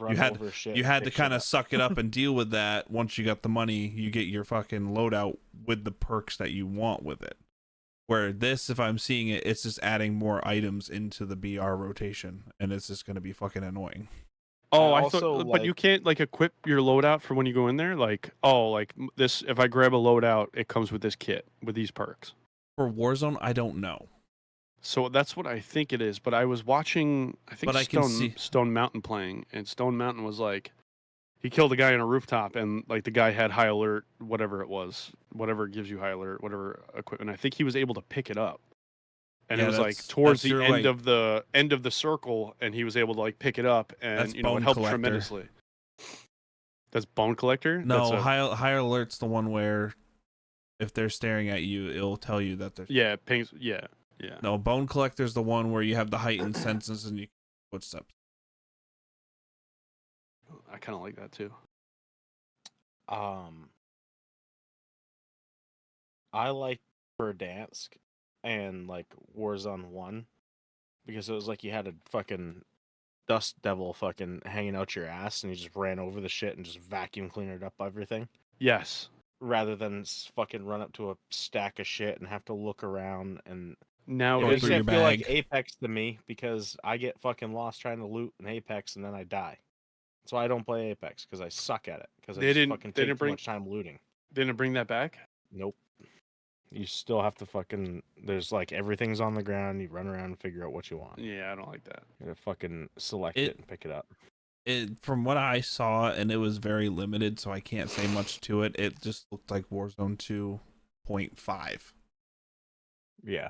Speaker 1: you had to kind of suck it up and deal with that. Once you got the money, you get your fucking loadout with the perks that you want with it. Where this, if I'm seeing it, it's just adding more items into the BR rotation, and it's just going to be fucking annoying.
Speaker 2: Oh, I thought, but you can't like equip your loadout for when you go in there. Like, this. If I grab a loadout, it comes with this kit with these perks.
Speaker 1: For Warzone, I don't know.
Speaker 2: So that's what I think it is. But I was watching, I think Stone Mountain playing, and Stone Mountain was like, he killed a guy on a rooftop, and like the guy had high alert, whatever it was, whatever gives you high alert, whatever equipment. I think he was able to pick it up, and it was like towards the end of the circle, and he was able to like pick it up, and it helped tremendously. That's Bone Collector?
Speaker 1: No, high alert's the one where if they're staring at you, it'll tell you that there's
Speaker 2: pings. Yeah.
Speaker 1: No, Bone Collector's the one where you have the heightened senses and you footsteps.
Speaker 2: I kind of like that too.
Speaker 3: I like Verdansk and like Warzone 1 because it was like you had a fucking dust devil fucking hanging out your ass and you just ran over the shit and just vacuum cleaned up everything.
Speaker 2: Yes.
Speaker 3: Rather than fucking run up to a stack of shit and have to look around and
Speaker 2: now
Speaker 3: it doesn't feel like Apex to me because I get fucking lost trying to loot in Apex and then I die. That's why I don't play Apex because I suck at it because I just fucking take too much time looting.
Speaker 2: They didn't bring that back?
Speaker 3: Nope. You still have to fucking. There's like everything's on the ground. You run around and figure out what you want.
Speaker 2: Yeah, I don't like that.
Speaker 3: You gotta fucking select it and pick it up.
Speaker 1: From what I saw, and it was very limited, so I can't say much to it. It just looked like Warzone 2.5.
Speaker 3: Yeah.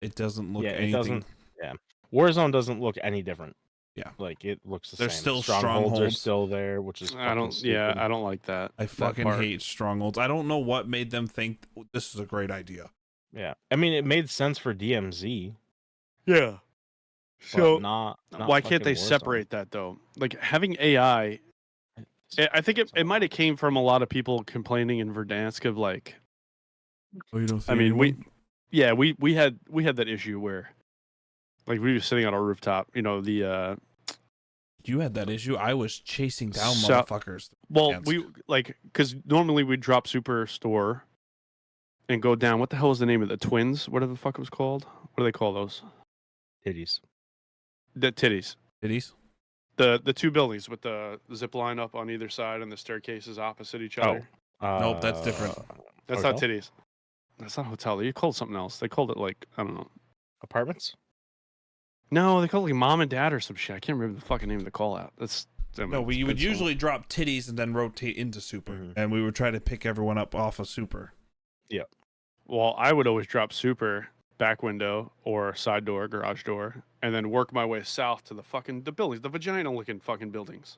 Speaker 1: It doesn't look anything.
Speaker 3: It doesn't. Yeah. Warzone doesn't look any different.
Speaker 1: Yeah.
Speaker 3: Like it looks the
Speaker 1: There's
Speaker 3: same.
Speaker 1: still
Speaker 3: strongholds are still there, which is
Speaker 2: I don't like that.
Speaker 1: I fucking hate strongholds. I don't know what made them think this is a great idea.
Speaker 3: Yeah. I mean, it made sense for DMZ.
Speaker 2: Yeah. So
Speaker 3: not
Speaker 2: why can't they separate that though? Like having AI, I think it might have came from a lot of people complaining in Verdansk of like.
Speaker 1: Oh, you don't see
Speaker 2: we had that issue where, like, we were sitting on a rooftop.
Speaker 1: You had that issue. I was chasing down motherfuckers.
Speaker 2: Well, because normally we'd drop Superstore and go down. What the hell is the name of the Twins? Whatever the fuck it was called. What do they call those?
Speaker 3: Titties.
Speaker 2: The titties.
Speaker 1: Titties?
Speaker 2: The two buildings with the zip line up on either side and the staircases opposite each other.
Speaker 1: Nope, that's different.
Speaker 2: That's
Speaker 3: hotel?
Speaker 2: Not titties. That's not hotel. They called it something else. They called it like, I don't know.
Speaker 3: Apartments?
Speaker 2: No, they called it like mom and dad or some shit. I can't remember the fucking name of the call out.
Speaker 1: We would usually drop titties and then rotate into super. Mm-hmm. And we would try to pick everyone up off of super.
Speaker 2: Yeah. Well, I would always drop super, back window, or side door, garage door, and then work my way south to the buildings, the vagina-looking fucking buildings.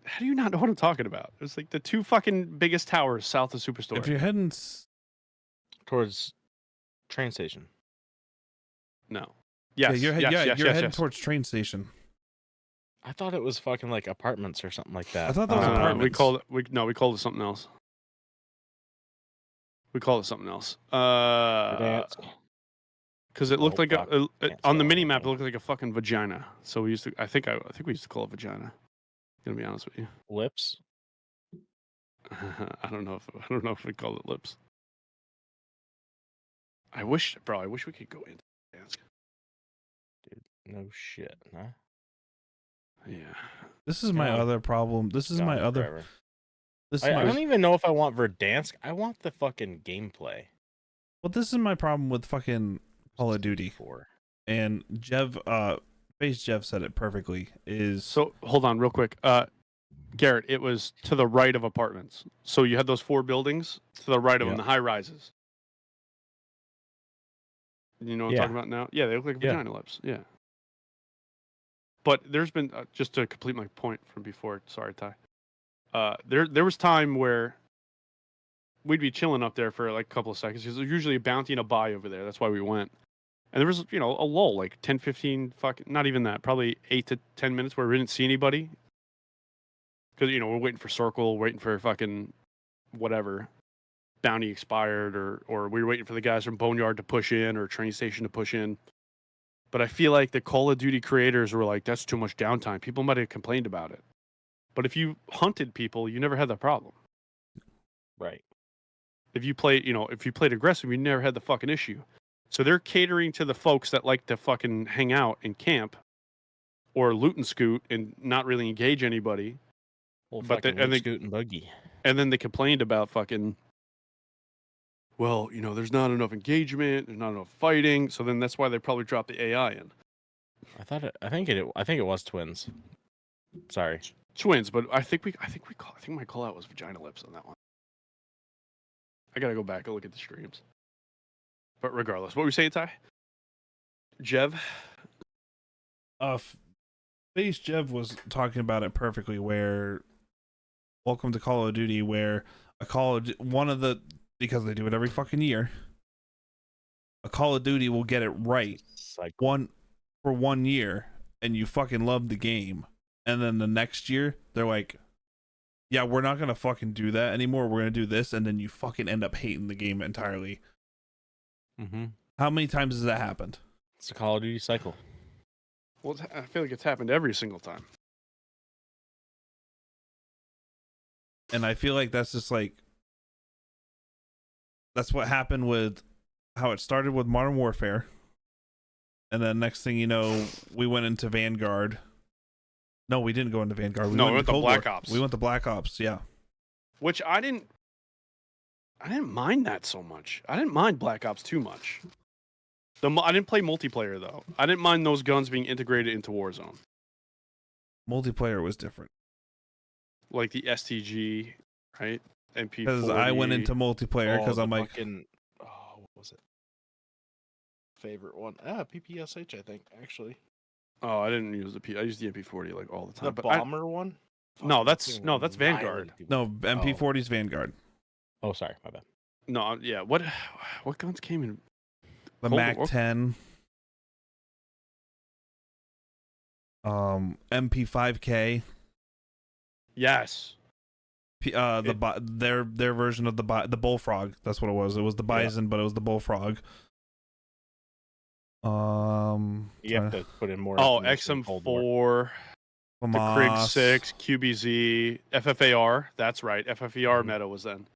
Speaker 2: How do you not know what I'm talking about? It's like the two fucking biggest towers south of Superstore.
Speaker 1: If you're heading
Speaker 3: towards train station.
Speaker 2: No. Yes.
Speaker 1: Yeah, you're heading towards train station.
Speaker 3: I thought it was fucking like apartments or something like that.
Speaker 1: I thought that was apartments.
Speaker 2: We called it something else. Because it looked like on the mini map it looked like a fucking vagina. So we used to I think we used to call it vagina. Gonna be honest with you.
Speaker 3: Lips?
Speaker 2: I don't know if we call it lips. I wish we could go into Verdansk.
Speaker 3: Dude, no shit, huh?
Speaker 2: Yeah.
Speaker 1: This is my other problem. This is my other.
Speaker 3: I don't even know if I want Verdansk. I want the fucking gameplay.
Speaker 1: Well, this is my problem with fucking Call of Duty 4. And Base Jeff said it perfectly.
Speaker 2: So hold on real quick. Garrett, it was to the right of apartments. So you had those four buildings to the right of them, the high rises. You know what I'm
Speaker 3: Yeah.
Speaker 2: talking about now? Yeah, they look like
Speaker 3: Yeah.
Speaker 2: vagina lips. Yeah. But there's been just to complete my point from before. Sorry, Ty. There was time where we'd be chilling up there for like a couple of seconds. There's usually a bounty and a buy over there. That's why we went. And there was, a lull, like 10, 15, not even that, probably 8 to 10 minutes where we didn't see anybody. Because, we're waiting for Circle, waiting for fucking whatever, bounty expired, or we were waiting for the guys from Boneyard to push in or train station to push in. But I feel like the Call of Duty creators were like, that's too much downtime. People might have complained about it. But if you hunted people, you never had that problem.
Speaker 3: Right.
Speaker 2: If you played aggressive, you never had the fucking issue. So they're catering to the folks that like to fucking hang out and camp or loot and scoot and not really engage anybody.
Speaker 3: Well,
Speaker 2: But they
Speaker 3: scoot and buggy.
Speaker 2: And then they complained about fucking, well, there's not enough engagement, there's not enough fighting. So then that's why they probably dropped the AI in.
Speaker 3: I think it was twins. Sorry.
Speaker 2: Twins, but I think my call out was vagina lips on that one. I gotta go back and look at the streams. But regardless, what were you saying, Ty? Jev?
Speaker 1: Face Jev was talking about it perfectly. Where Welcome to Call of Duty, where because they do it every fucking year, a Call of Duty will get it right for 1 year, and you fucking love the game, and then the next year they're like, yeah, we're not gonna fucking do that anymore. We're gonna do this, and then you fucking end up hating the game entirely.
Speaker 3: Mm-hmm.
Speaker 1: How many times has that happened?
Speaker 3: It's a Call of Duty cycle.
Speaker 2: Well, I feel like it's happened every single time.
Speaker 1: And I feel like that's just like, that's what happened with how it started with Modern Warfare. And then next thing you know, we went into Vanguard. No, we didn't go into Vanguard.
Speaker 2: We went to Black Ops.
Speaker 1: We went to Black Ops, yeah.
Speaker 2: Which I didn't mind that so much. I didn't mind Black Ops too much. I didn't play multiplayer, though. I didn't mind those guns being integrated into Warzone.
Speaker 1: Multiplayer was different.
Speaker 2: Like the STG, right? MP40.
Speaker 1: Because I went into multiplayer because I'm like...
Speaker 3: what was it? Favorite one? PPSH, I think, actually.
Speaker 2: Oh, I didn't use I used the MP40 like all the time.
Speaker 3: The bomber one?
Speaker 2: No, that's Vanguard.
Speaker 1: No, MP40 is Vanguard.
Speaker 3: Oh, sorry, my bad.
Speaker 2: No, yeah. What guns came in?
Speaker 1: The MAC-10. MP5K.
Speaker 2: Yes.
Speaker 1: Their version of the Bullfrog. That's what it was. It was the Bison, but it was the Bullfrog.
Speaker 3: You have to put in more.
Speaker 2: Oh, XM4, the Krig 6, QBZ, FFAR. That's right. FFAR meta was then.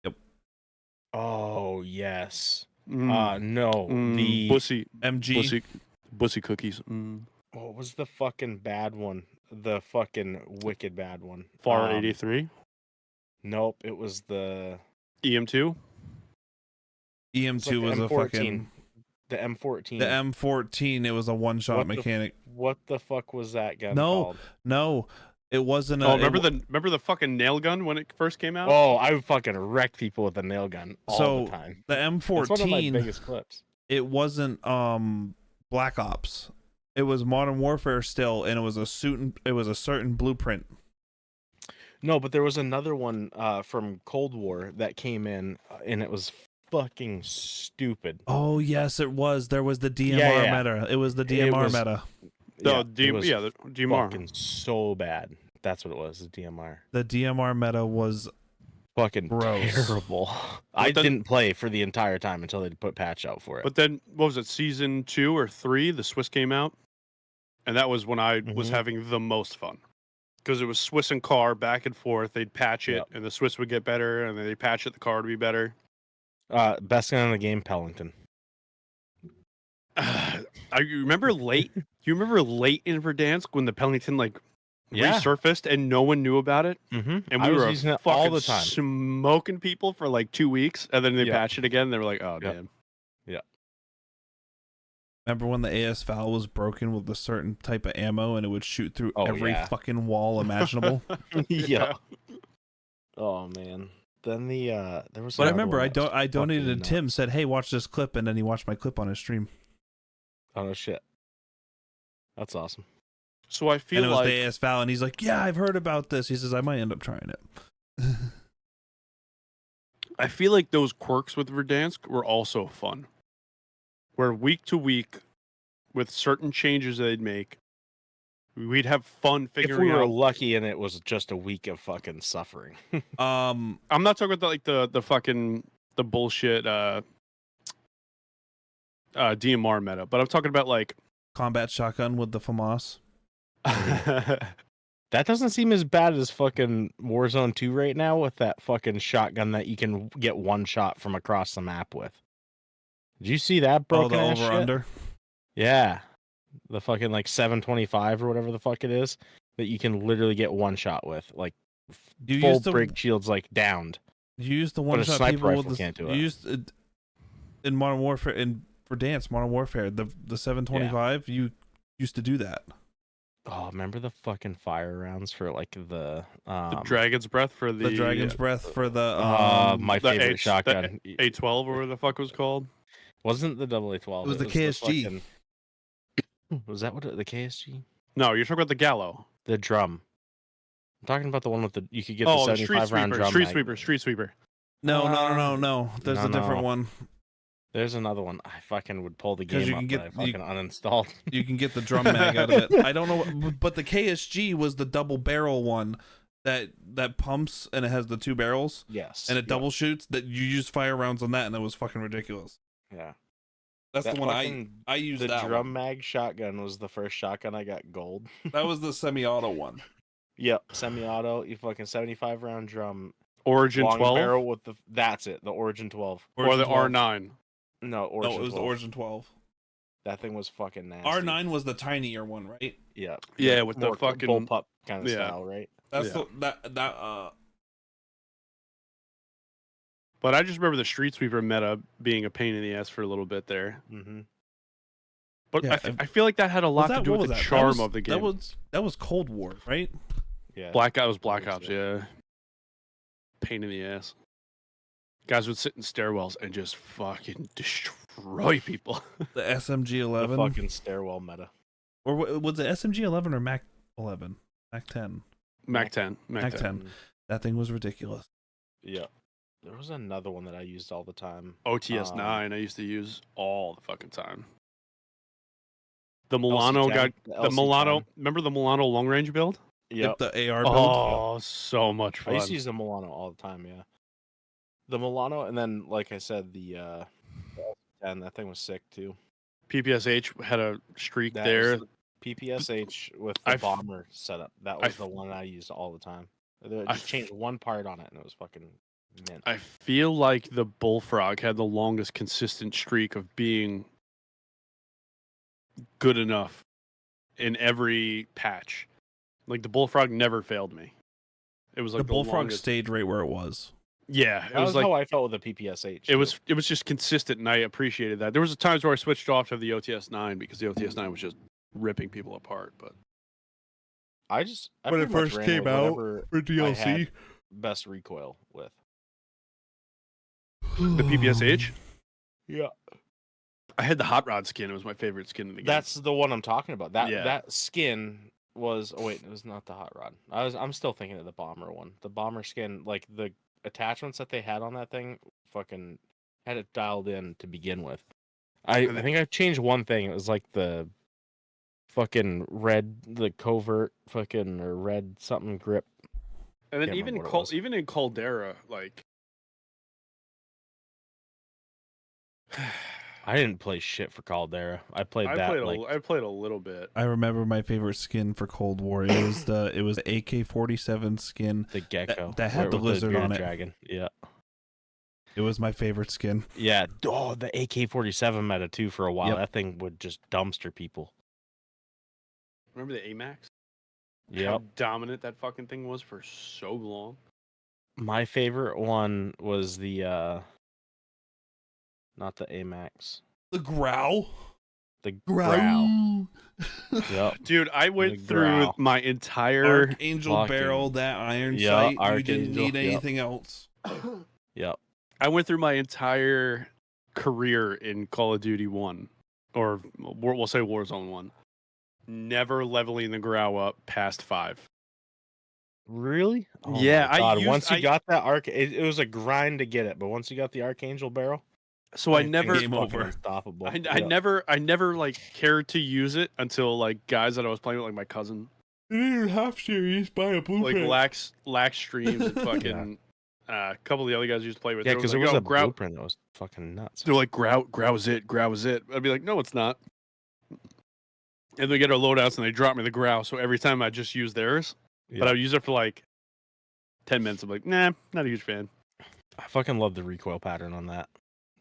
Speaker 1: Yep.
Speaker 3: Oh yes.
Speaker 2: No.
Speaker 3: The
Speaker 2: Bussy
Speaker 1: MG.
Speaker 2: Bussy cookies.
Speaker 3: What was the fucking bad one? The fucking wicked bad one.
Speaker 2: FAR 83.
Speaker 3: Nope, it was the
Speaker 2: EM2.
Speaker 1: EM2 was a fucking.
Speaker 3: The M14.
Speaker 1: The M14. It was a one-shot mechanic.
Speaker 3: What the fuck was that gun called?
Speaker 1: No, it wasn't.
Speaker 2: Remember the fucking nail gun when it first came out?
Speaker 3: Oh, I fucking wrecked people with the nail gun all the time.
Speaker 1: The M14.
Speaker 3: That's one of my biggest clips.
Speaker 1: It wasn't Black Ops. It was Modern Warfare still, and it was a certain blueprint.
Speaker 3: No, but there was another one from Cold War that came in, and it was fucking stupid.
Speaker 1: Oh yes, it was. There was the DMR meta. It was the DMR meta.
Speaker 2: The DMR.
Speaker 3: Fucking so bad. That's what it was. The DMR.
Speaker 1: The DMR meta was
Speaker 3: fucking
Speaker 1: gross.
Speaker 3: Terrible. I didn't play for the entire time until they put patch out for it.
Speaker 2: But then, what was it? Season 2 or 3, the Swiss came out, and that was when I was having the most fun. Because it was Swiss and car back and forth. They'd patch it, and the Swiss would get better, and then they'd patch it, the car would be better.
Speaker 3: Best gun in the game, Pellington.
Speaker 2: You remember late in Verdansk when the Pellington resurfaced and no one knew about it?
Speaker 3: Mm-hmm.
Speaker 2: And we were
Speaker 3: using it all the time,
Speaker 2: smoking people for like 2 weeks, and then they patched it again. And they were like, "Oh damn!"
Speaker 3: Yeah.
Speaker 1: Remember when the AS Val was broken with a certain type of ammo and it would shoot through every fucking wall imaginable?
Speaker 3: Yeah. Oh man. then there was.
Speaker 1: But I
Speaker 3: another
Speaker 1: remember
Speaker 3: one that was
Speaker 1: I donated
Speaker 3: fucking
Speaker 1: to Tim,
Speaker 3: nuts.
Speaker 1: said, "Hey, watch this clip," and then he watched my clip on his stream.
Speaker 3: Oh no shit. That's awesome.
Speaker 2: So I feel
Speaker 1: And it was
Speaker 2: like
Speaker 1: the AS Val, and he's like, "Yeah, I've heard about this." He says, "I might end up trying it."
Speaker 2: I feel like those quirks with Verdansk were also fun. Where week to week, with certain changes they'd make, we'd have fun
Speaker 3: If
Speaker 2: figuring
Speaker 3: we were
Speaker 2: out.
Speaker 3: lucky and it was just a week of fucking suffering.
Speaker 2: I'm not talking about the fucking the bullshit DMR meta, but I'm talking about like
Speaker 1: combat shotgun with the FAMAS.
Speaker 3: That doesn't seem as bad as fucking Warzone 2 right now with that fucking shotgun that you can get one shot from across the map with. Did you see that broken
Speaker 1: the
Speaker 3: ass
Speaker 1: over
Speaker 3: shit?
Speaker 1: under.
Speaker 3: Yeah. The fucking like 725 or whatever the fuck it is that you can literally get one shot with. Like
Speaker 1: You
Speaker 3: full
Speaker 1: used the
Speaker 3: break shields like downed.
Speaker 1: You used the
Speaker 3: But
Speaker 1: one
Speaker 3: a
Speaker 1: shot
Speaker 3: sniper
Speaker 1: people with
Speaker 3: rifle
Speaker 1: the
Speaker 3: can't do
Speaker 1: you
Speaker 3: it.
Speaker 1: used it in Modern Warfare and for Dance Modern Warfare the 725 you used to do that.
Speaker 3: Oh, remember the fucking fire rounds for like the
Speaker 2: Dragon's Breath for
Speaker 1: The Dragon's Breath for the
Speaker 3: my
Speaker 2: the
Speaker 3: favorite shotgun.
Speaker 2: A12 or whatever the fuck it was called.
Speaker 3: Wasn't the AA12.
Speaker 1: It was the KSG.
Speaker 3: Was that what the KSG?
Speaker 2: No, you're talking about the Gallo.
Speaker 3: The drum. I'm talking about the one with the you could get the 75 round drum.
Speaker 2: Street Sweeper.
Speaker 1: No. There's a different one.
Speaker 3: There's another one. I fucking would pull the
Speaker 1: 'Cause
Speaker 3: game
Speaker 1: you
Speaker 3: up,
Speaker 1: can
Speaker 3: but I
Speaker 1: get-
Speaker 3: fucking uninstalled.
Speaker 1: You can get the drum mag out of it. I don't know, but the KSG was the double barrel one that pumps and it has the two barrels
Speaker 3: Yes.
Speaker 1: and it double shoots. That you use fire rounds on that, and it was fucking ridiculous.
Speaker 3: Yeah.
Speaker 1: That's
Speaker 3: That
Speaker 1: the one
Speaker 3: fucking-
Speaker 1: I used.
Speaker 3: The
Speaker 1: that
Speaker 3: drum
Speaker 1: one.
Speaker 3: mag shotgun was the first shotgun I got gold.
Speaker 1: That was the semi-auto one.
Speaker 3: Yep. Semi-auto. You fucking 75 round drum.
Speaker 2: Origin
Speaker 3: Long
Speaker 2: 12
Speaker 3: barrel with the. That's it. The Origin 12.
Speaker 2: or the
Speaker 1: 12.
Speaker 2: R9.
Speaker 3: No, Origin.
Speaker 1: No, it was
Speaker 3: 12.
Speaker 1: the Origin 12.
Speaker 3: That thing was fucking nasty.
Speaker 1: R9 was the tinier one, right?
Speaker 3: Yeah.
Speaker 2: Yeah,
Speaker 3: Like
Speaker 2: with the
Speaker 3: more
Speaker 2: fucking
Speaker 3: bullpup kind of
Speaker 2: yeah.
Speaker 3: style, right?
Speaker 1: That's
Speaker 2: Yeah.
Speaker 1: that.
Speaker 2: But I just remember the Street Sweeper meta being a pain in the ass for a little bit there.
Speaker 3: Mm-hmm.
Speaker 2: But
Speaker 1: Yeah,
Speaker 2: I feel like that had a lot to do
Speaker 1: what
Speaker 2: with
Speaker 1: was
Speaker 2: the
Speaker 1: that?
Speaker 2: charm of the game.
Speaker 1: That was Cold War, right?
Speaker 3: Yeah.
Speaker 2: Black Ops,
Speaker 3: think so.
Speaker 2: yeah. Pain in the ass. Guys would sit in stairwells and just fucking destroy people.
Speaker 1: The SMG
Speaker 3: The
Speaker 1: 11,
Speaker 3: fucking stairwell meta.
Speaker 1: or was it SMG 11 or Mac 11? Mac 10.
Speaker 2: Mac 10.
Speaker 1: Mac 10. That thing was ridiculous.
Speaker 3: Yeah. There was another one that I used all the time.
Speaker 2: OTS 9 I used to use all the fucking time. The Milano
Speaker 3: LC10,
Speaker 2: got the Milano. Remember the Milano long range build?
Speaker 3: Yeah.
Speaker 1: Like the AR build.
Speaker 2: Oh, so much
Speaker 3: I
Speaker 2: fun.
Speaker 3: used to use the Milano all the time, yeah. The Milano, and then, like I said, the LC10, that thing was sick, too.
Speaker 2: PPSH had a streak
Speaker 3: That
Speaker 2: there.
Speaker 3: was the PPSH with the bomber setup. That was the one I used all the time. I just changed one part on it, and it was fucking mint.
Speaker 2: I feel like the Bullfrog had the longest consistent streak of being good enough in every patch. Like the Bullfrog never failed me. It was like
Speaker 1: the Bullfrog
Speaker 2: longest...
Speaker 1: stayed right where it was.
Speaker 2: Yeah, it
Speaker 3: that
Speaker 2: was like
Speaker 3: how I felt with the PPSH.
Speaker 2: it was just consistent, and I appreciated that. There was times where I switched off to the OTS 9 because the OTS 9 was just ripping people apart. But
Speaker 3: I
Speaker 1: When it
Speaker 3: pretty much
Speaker 1: first
Speaker 3: ran
Speaker 1: came
Speaker 3: with
Speaker 1: out
Speaker 3: whatever
Speaker 1: for
Speaker 3: I
Speaker 1: DLC,
Speaker 3: had best recoil with.
Speaker 2: the PPSH,
Speaker 3: Yeah.
Speaker 2: I had the Hot Rod skin. It was my favorite skin in the game.
Speaker 3: That's the one I'm talking about.
Speaker 2: Yeah.
Speaker 3: That skin was it was not the Hot Rod. I'm still thinking of the Bomber one. The Bomber skin, like the attachments that they had on that thing, fucking had it dialed in to begin with. I think I changed one thing. It was like the fucking red, the covert fucking or red something grip.
Speaker 2: and then
Speaker 3: can't
Speaker 2: even
Speaker 3: remember what it was.
Speaker 2: even in Caldera, like
Speaker 3: I didn't play shit for Caldera. I played
Speaker 2: I played a little bit.
Speaker 1: I remember my favorite skin for Cold War. It was the AK-47 skin.
Speaker 3: the Gecko
Speaker 1: that had the
Speaker 3: with
Speaker 1: lizard on
Speaker 3: bearded
Speaker 1: it.
Speaker 3: dragon. Yeah.
Speaker 1: It was my favorite skin.
Speaker 3: Yeah. Oh, the AK-47 meta too for a while.
Speaker 1: Yep.
Speaker 3: That thing would just dumpster people.
Speaker 2: Remember the AMAX?
Speaker 3: Yep.
Speaker 2: How dominant that fucking thing was for so long.
Speaker 3: My favorite one was the not the AMAX.
Speaker 1: The Growl.
Speaker 3: The growl.
Speaker 1: Growl.
Speaker 3: Yep.
Speaker 2: Dude, I went
Speaker 3: The
Speaker 2: through
Speaker 3: growl.
Speaker 2: my entire
Speaker 1: Archangel
Speaker 3: fucking-
Speaker 1: barrel, that iron
Speaker 3: Yeah,
Speaker 1: sight. You
Speaker 3: Archangel,
Speaker 1: didn't need
Speaker 3: yep.
Speaker 1: anything else.
Speaker 3: Yep.
Speaker 2: I went through my entire career in Call of Duty 1, or we'll say Warzone 1, never leveling the growl up past 5.
Speaker 3: Really? Oh
Speaker 2: Yeah,
Speaker 3: my God.
Speaker 2: I
Speaker 3: Once you got that it was a grind to get it, but once you got the Archangel barrel,
Speaker 2: so I
Speaker 3: that
Speaker 2: never
Speaker 3: thing's
Speaker 1: Game
Speaker 3: fucking
Speaker 1: over.
Speaker 3: unstoppable.
Speaker 2: I never like cared to use it until like guys that I was playing with, like my cousin,
Speaker 1: You didn't have to. You just buy a
Speaker 2: like
Speaker 1: blueprint.
Speaker 2: Lax Streams and fucking a couple of the other guys I used to play with.
Speaker 3: Yeah,
Speaker 2: They
Speaker 3: because
Speaker 2: like,
Speaker 3: it was
Speaker 2: "Yo,
Speaker 3: a
Speaker 2: growl."
Speaker 3: blueprint that was fucking nuts.
Speaker 2: They're like, growl is it. I'd be like, no, it's not. And they get our loadouts and they drop me the growl. So every time I just use theirs, but I would use it for like 10 minutes. I'm like, nah, not a huge fan.
Speaker 3: I fucking love the recoil pattern on that.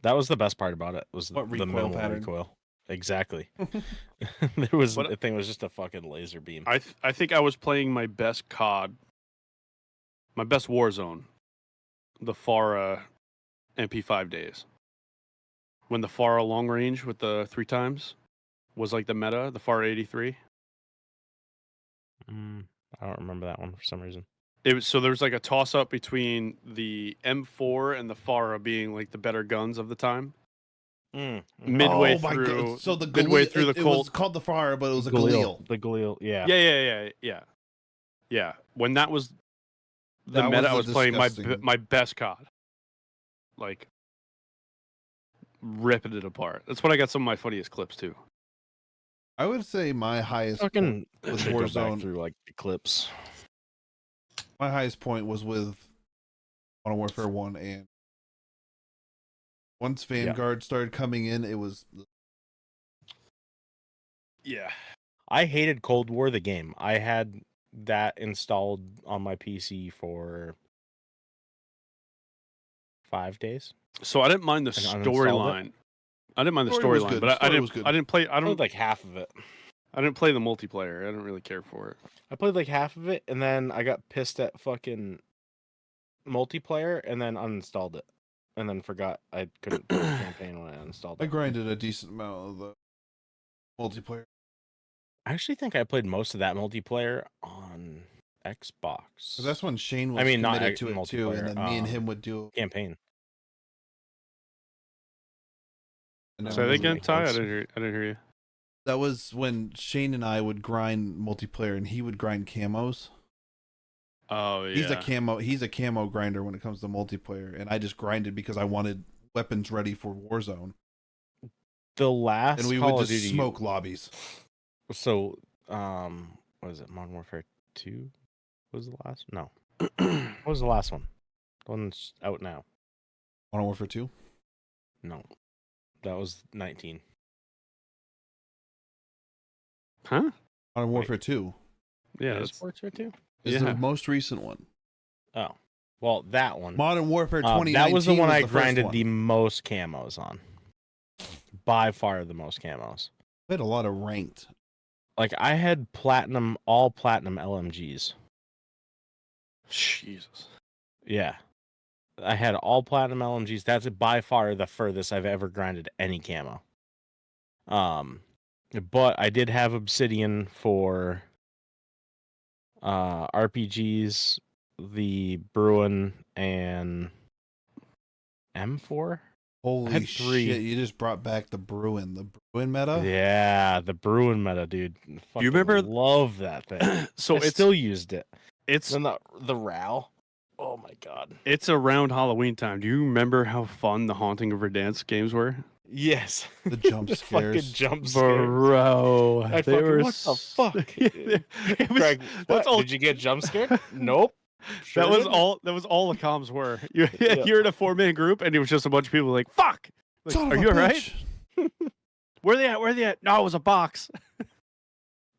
Speaker 3: That was the best part about it. Was
Speaker 1: What
Speaker 3: the
Speaker 1: recoil
Speaker 3: minimal
Speaker 1: pattern?
Speaker 3: recoil. Exactly. The thing was just a fucking laser beam.
Speaker 2: I think I was playing my best COD, my best Warzone, the FARA MP5 days. When the FARA long range with the 3 times was like the meta, the FARA 83.
Speaker 3: I don't remember that one for some reason.
Speaker 2: It was, so there was like a toss up between the M4 and the FARA being like the better guns of the time. Midway
Speaker 1: Oh my
Speaker 2: through,
Speaker 1: God. So the
Speaker 2: midway through the
Speaker 1: it was called the fire, but it was a Galil.
Speaker 3: The Galil, yeah.
Speaker 2: Yeah. When that was the
Speaker 1: That
Speaker 2: meta,
Speaker 1: was
Speaker 2: I was playing
Speaker 1: disgusting.
Speaker 2: my best COD. Like, ripping it apart. That's when I got some of my funniest clips too.
Speaker 1: I would say my highest
Speaker 3: Fucking
Speaker 1: with
Speaker 3: should go back
Speaker 1: Warzone.
Speaker 3: through like the clips.
Speaker 1: My highest point was with Modern Warfare 1, and once Vanguard started coming in, it was
Speaker 2: Yeah.
Speaker 3: I hated Cold War the game. I had that installed on my PC for 5 days.
Speaker 2: So I didn't mind the
Speaker 3: And uninstalled
Speaker 2: storyline. I didn't mind the
Speaker 1: Story was
Speaker 2: storyline,
Speaker 1: good.
Speaker 2: but I
Speaker 1: Story was good.
Speaker 2: didn't play.
Speaker 3: I played like half of it.
Speaker 2: I didn't play the multiplayer. I didn't really care for it.
Speaker 3: I played like half of it, and then I got pissed at fucking multiplayer, and then uninstalled it, and then forgot I couldn't play the campaign when I uninstalled
Speaker 1: I
Speaker 3: it.
Speaker 1: grinded a decent amount of the multiplayer.
Speaker 3: I actually think I played most of that multiplayer on Xbox.
Speaker 1: 'Cause that's when Shane was
Speaker 3: not
Speaker 1: committed to it too, and then me and him would do.
Speaker 3: campaign.
Speaker 1: And
Speaker 2: Say that
Speaker 3: doesn't
Speaker 2: again,
Speaker 3: make
Speaker 2: Ty. I
Speaker 3: sense.
Speaker 2: didn't hear you.
Speaker 1: That was when Shane and I would grind multiplayer, and he would grind camos.
Speaker 2: Oh yeah.
Speaker 1: He's a camo grinder when it comes to multiplayer, and I just grinded because I wanted weapons ready for Warzone,
Speaker 3: The last
Speaker 1: and we
Speaker 3: Call
Speaker 1: would
Speaker 3: of
Speaker 1: just
Speaker 3: Duty,
Speaker 1: smoke lobbies.
Speaker 3: So, what is it? Modern Warfare 2 was the last? No. What was the last one? The one that's out now.
Speaker 1: Modern Warfare 2.
Speaker 3: No. That was 19.
Speaker 2: Huh?
Speaker 1: Modern Warfare 2
Speaker 2: Yeah.
Speaker 3: It is
Speaker 2: That's,
Speaker 3: Warfare 2?
Speaker 1: is
Speaker 2: Yeah.
Speaker 1: the most recent one.
Speaker 3: Oh. Well, that one.
Speaker 1: Modern Warfare 2019.
Speaker 3: That was the one I
Speaker 1: first
Speaker 3: grinded
Speaker 1: one.
Speaker 3: the most camos on. By far the most camos.
Speaker 1: I had a lot of ranked.
Speaker 3: Like, I had all platinum LMGs.
Speaker 2: Jesus.
Speaker 3: Yeah. I had all platinum LMGs. That's by far the furthest I've ever grinded any camo. But I did have Obsidian for RPGs, the Bruin, and M4.
Speaker 1: Holy
Speaker 3: had 3.
Speaker 1: shit! You just brought back the Bruin meta.
Speaker 3: Yeah, the Bruin meta, dude. Fucking
Speaker 2: you remember-
Speaker 3: Love that thing.
Speaker 2: So
Speaker 3: I
Speaker 2: it's
Speaker 3: still used it.
Speaker 2: it's
Speaker 3: Then the RAL. Oh my god.
Speaker 2: it's around Halloween time. Do you remember how fun the Haunting of Verdansk games were?
Speaker 3: Yes.
Speaker 1: The jump
Speaker 3: The fucking
Speaker 1: scares.
Speaker 3: jump scares.
Speaker 2: Bro,
Speaker 3: I fucking, what the fuck?
Speaker 2: It was-
Speaker 3: Greg,
Speaker 2: that's
Speaker 3: what?
Speaker 2: all.
Speaker 3: Did you get jump scared? Nope. Sure
Speaker 2: That was
Speaker 3: didn't.
Speaker 2: all. That was all the comms were. You're,
Speaker 3: Yeah.
Speaker 2: you're in a 4-man group, and it was just a bunch of people like, "Fuck! Like,
Speaker 1: Son of
Speaker 2: are
Speaker 1: a
Speaker 2: you alright?
Speaker 1: bitch.
Speaker 2: Where they at? Where they at? No, it was a box."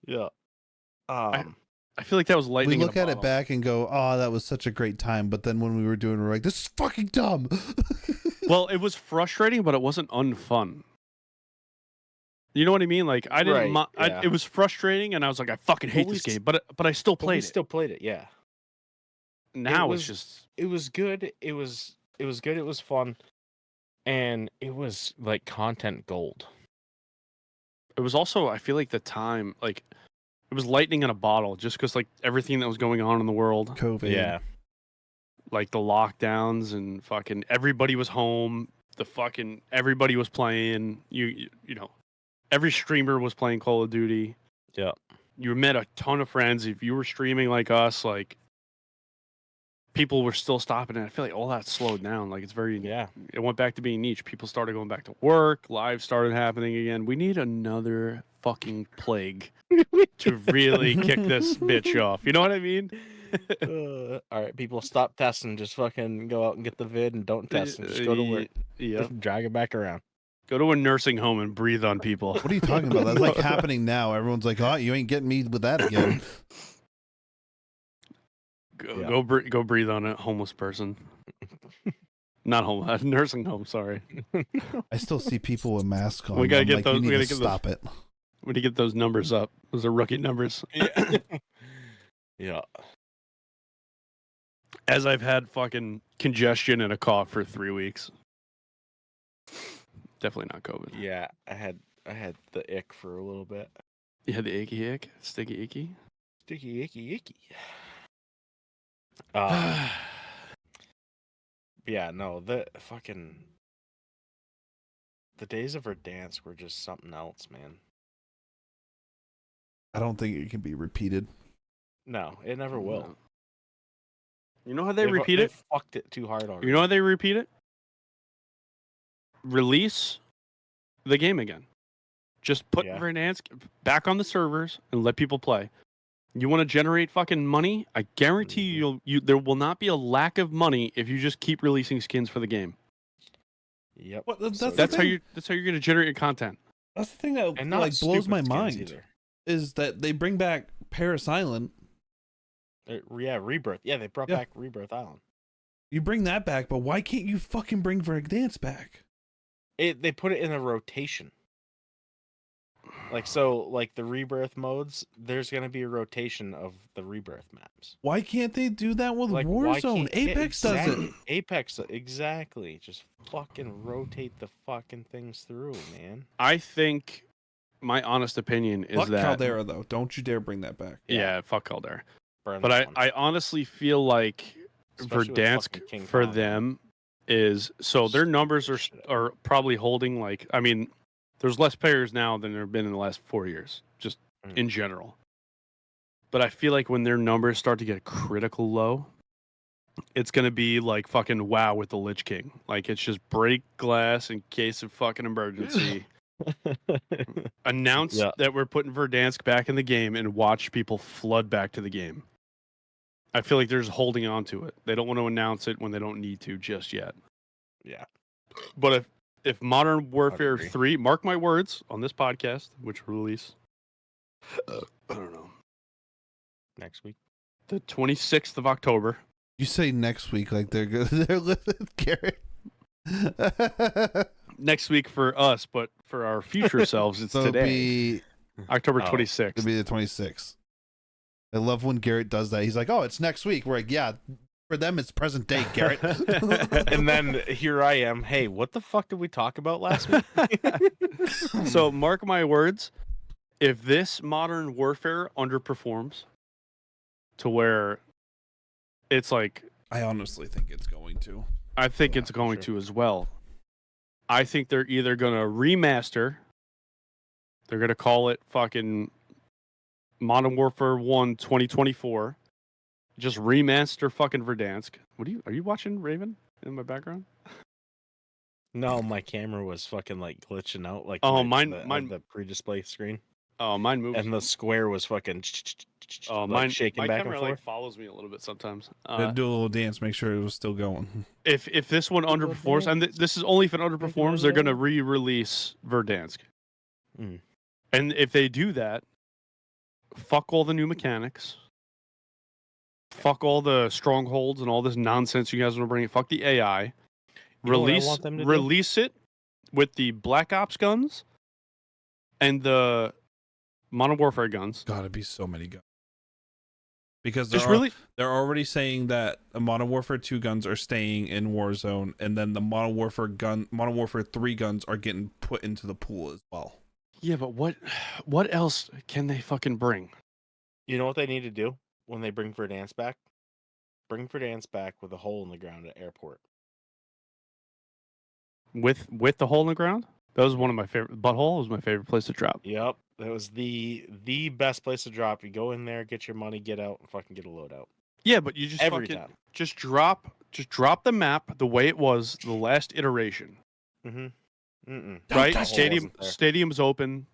Speaker 3: Yeah.
Speaker 2: I feel like that was
Speaker 1: We
Speaker 2: lightning.
Speaker 1: look
Speaker 2: in a
Speaker 1: at it
Speaker 2: bottle.
Speaker 1: back and go, "Oh, that was such a great time." But then when we were doing, we're like, "This is fucking dumb."
Speaker 2: Well, it was frustrating, but it wasn't unfun. You know what I mean? Like I didn't.
Speaker 3: Right, yeah.
Speaker 2: It was frustrating, and I was like, I fucking hate
Speaker 3: But we
Speaker 2: this
Speaker 3: s-
Speaker 2: game. But I still
Speaker 3: But we
Speaker 2: played it.
Speaker 3: still played it, yeah.
Speaker 2: Now
Speaker 3: was-
Speaker 2: it's just.
Speaker 3: It was good. It was good. It was fun. And it was like content gold.
Speaker 2: It was also, I feel like the time, like, it was lightning in a bottle just because, like, everything that was going on in the world.
Speaker 1: COVID.
Speaker 3: Yeah.
Speaker 2: Like, the lockdowns and fucking everybody was home. Everybody was playing. You know, every streamer was playing Call of Duty.
Speaker 3: Yeah.
Speaker 2: You met a ton of friends. If you were streaming like us, like, people were still stopping it. I feel like all that slowed down. Like, it went back to being niche. People started going back to work. Live started happening again. We need another fucking plague to really kick this bitch off. You know what I mean?
Speaker 3: All right, people, stop testing. Just fucking go out and get the vid and don't test and just go to work.
Speaker 2: Yeah.
Speaker 3: Drag it back around.
Speaker 2: Go to a nursing home and breathe on people.
Speaker 1: What are you talking about? That's like happening now. Everyone's like, "Oh, you ain't getting me with that again."
Speaker 2: Go breathe on a homeless person. Not homeless, nursing home. Sorry.
Speaker 1: I still see people with masks on.
Speaker 2: We gotta
Speaker 1: I'm
Speaker 2: get
Speaker 1: like,
Speaker 2: those.
Speaker 1: You
Speaker 2: We
Speaker 1: need
Speaker 2: gotta
Speaker 1: to
Speaker 2: get
Speaker 1: stop
Speaker 2: those,
Speaker 1: it.
Speaker 2: We need to get those numbers up. Those are rookie numbers.
Speaker 3: Yeah.
Speaker 2: As I've had fucking congestion and a cough for 3 weeks. Definitely not COVID.
Speaker 3: Yeah, I had the ick for a little bit.
Speaker 2: You had the icky ick, sticky icky.
Speaker 3: Sticky icky icky. Yeah, no, the days of her dance were just something else, man.
Speaker 1: I don't think it can be repeated.
Speaker 3: No, it never will.
Speaker 2: No. You know how they repeat it?
Speaker 3: Fucked it too hard already.
Speaker 2: You know how they repeat it? Release the game again. Just put Verdansk back on the servers and let people play. You want to generate fucking money? I guarantee you there will not be a lack of money if you just keep releasing skins for the game.
Speaker 3: Yep.
Speaker 1: Well,
Speaker 2: that's how you're going to generate your content.
Speaker 1: That's the thing that like blows my mind
Speaker 3: either.
Speaker 1: Is that they bring back Paris Island.
Speaker 3: Rebirth. Yeah, they brought back Rebirth Island.
Speaker 1: You bring that back, but why can't you fucking bring Verdansk back?
Speaker 3: They put it in a rotation. Like the Rebirth modes, there's gonna be a rotation of the Rebirth maps.
Speaker 1: Why can't they do that with Warzone? Apex does it.
Speaker 3: Apex, exactly. Just fucking rotate the fucking things through, man.
Speaker 2: I think my honest opinion is
Speaker 1: fuck
Speaker 2: that
Speaker 1: Caldera though. Don't you dare bring that back.
Speaker 2: Yeah, fuck Caldera. But I honestly feel like Verdansk for them is so their numbers are probably holding like, I mean, there's less players now than there have been in the last 4 years, just in general. But I feel like when their numbers start to get critical low, it's going to be like fucking WoW with the Lich King. Like, it's just break glass in case of fucking emergency. Announce that we're putting Verdansk back in the game and watch people flood back to the game. I feel like they're just holding on to it. They don't want to announce it when they don't need to just yet.
Speaker 3: Yeah.
Speaker 2: But if Modern Warfare 3, mark my words on this podcast, which will release, I don't know,
Speaker 3: next week,
Speaker 2: the 26th of October.
Speaker 1: You say next week like they're good. They're living, Garrett.
Speaker 2: Next week for us, but for our future selves, it's today. October 26th.
Speaker 1: It'll be the 26th. I love when Garrett does that. He's like, "Oh, it's next week." We're like, "Yeah, for them, it's present day, Garrett."
Speaker 3: And then here I am. Hey, what the fuck did we talk about last week?
Speaker 2: So mark my words. If this Modern Warfare underperforms to where it's like,
Speaker 1: I honestly think it's going to.
Speaker 2: I think it's going to as well. I think they're either going to remaster. They're going to call it fucking Modern Warfare 1 2024. Just remaster fucking Verdansk. Are you watching Raven in my background?
Speaker 3: No, my camera was fucking like glitching out. Like
Speaker 2: mine
Speaker 3: the pre-display screen.
Speaker 2: Oh, mine moves.
Speaker 3: And the square was fucking.
Speaker 2: Oh,
Speaker 3: mine shaking
Speaker 2: my
Speaker 3: back
Speaker 2: camera
Speaker 3: and forth.
Speaker 2: like follows me a little bit sometimes.
Speaker 1: Do a little dance, make sure it was still going.
Speaker 2: If this one underperforms, and this is only if it underperforms, they're gonna re-release Verdansk. And if they do that, fuck all the new mechanics. Fuck all the strongholds and all this nonsense you guys want to bring. Fuck the AI. Release it with the Black Ops guns and the Modern Warfare guns.
Speaker 1: Gotta be so many guns. Because they're already saying that the Modern Warfare 2 guns are staying in Warzone, and then the Modern Warfare 3 guns are getting put into the pool as well.
Speaker 2: Yeah, but what else can they fucking bring?
Speaker 3: You know what they need to do when they bring Verdansk back? Bring Verdansk back with a hole in the ground at airport.
Speaker 2: With the hole in the ground? That was one of my favorite. Butthole was my favorite place to drop.
Speaker 3: Yep, that was the best place to drop. You go in there, get your money, get out, and fucking get a load out.
Speaker 2: Yeah, but you just
Speaker 3: Every
Speaker 2: fucking
Speaker 3: time.
Speaker 2: just drop the map the way it was the last iteration.
Speaker 3: Mm-hmm. Mm-mm.
Speaker 2: Right?
Speaker 3: The hole wasn't there.
Speaker 2: Stadium's open.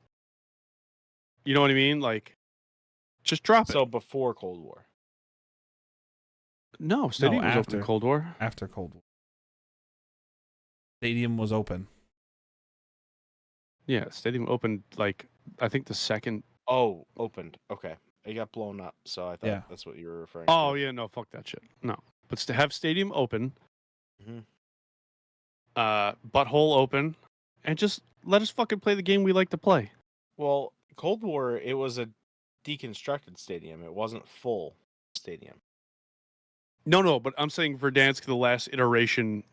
Speaker 2: You know what I mean? Like, just drop it.
Speaker 3: So before Cold War.
Speaker 2: No, Stadium was open in Cold War.
Speaker 1: After Cold War. Stadium was open.
Speaker 2: Yeah, Stadium opened like I think the second.
Speaker 3: Oh, opened. Okay. It got blown up, so I thought that's what you were referring to.
Speaker 2: Oh yeah, no, fuck that shit. No, but to have Stadium open, butthole open, and just let us fucking play the game we like to play.
Speaker 3: Well, Cold War, it was a deconstructed stadium. It wasn't full stadium.
Speaker 2: No, but I'm saying Verdansk, the last iteration.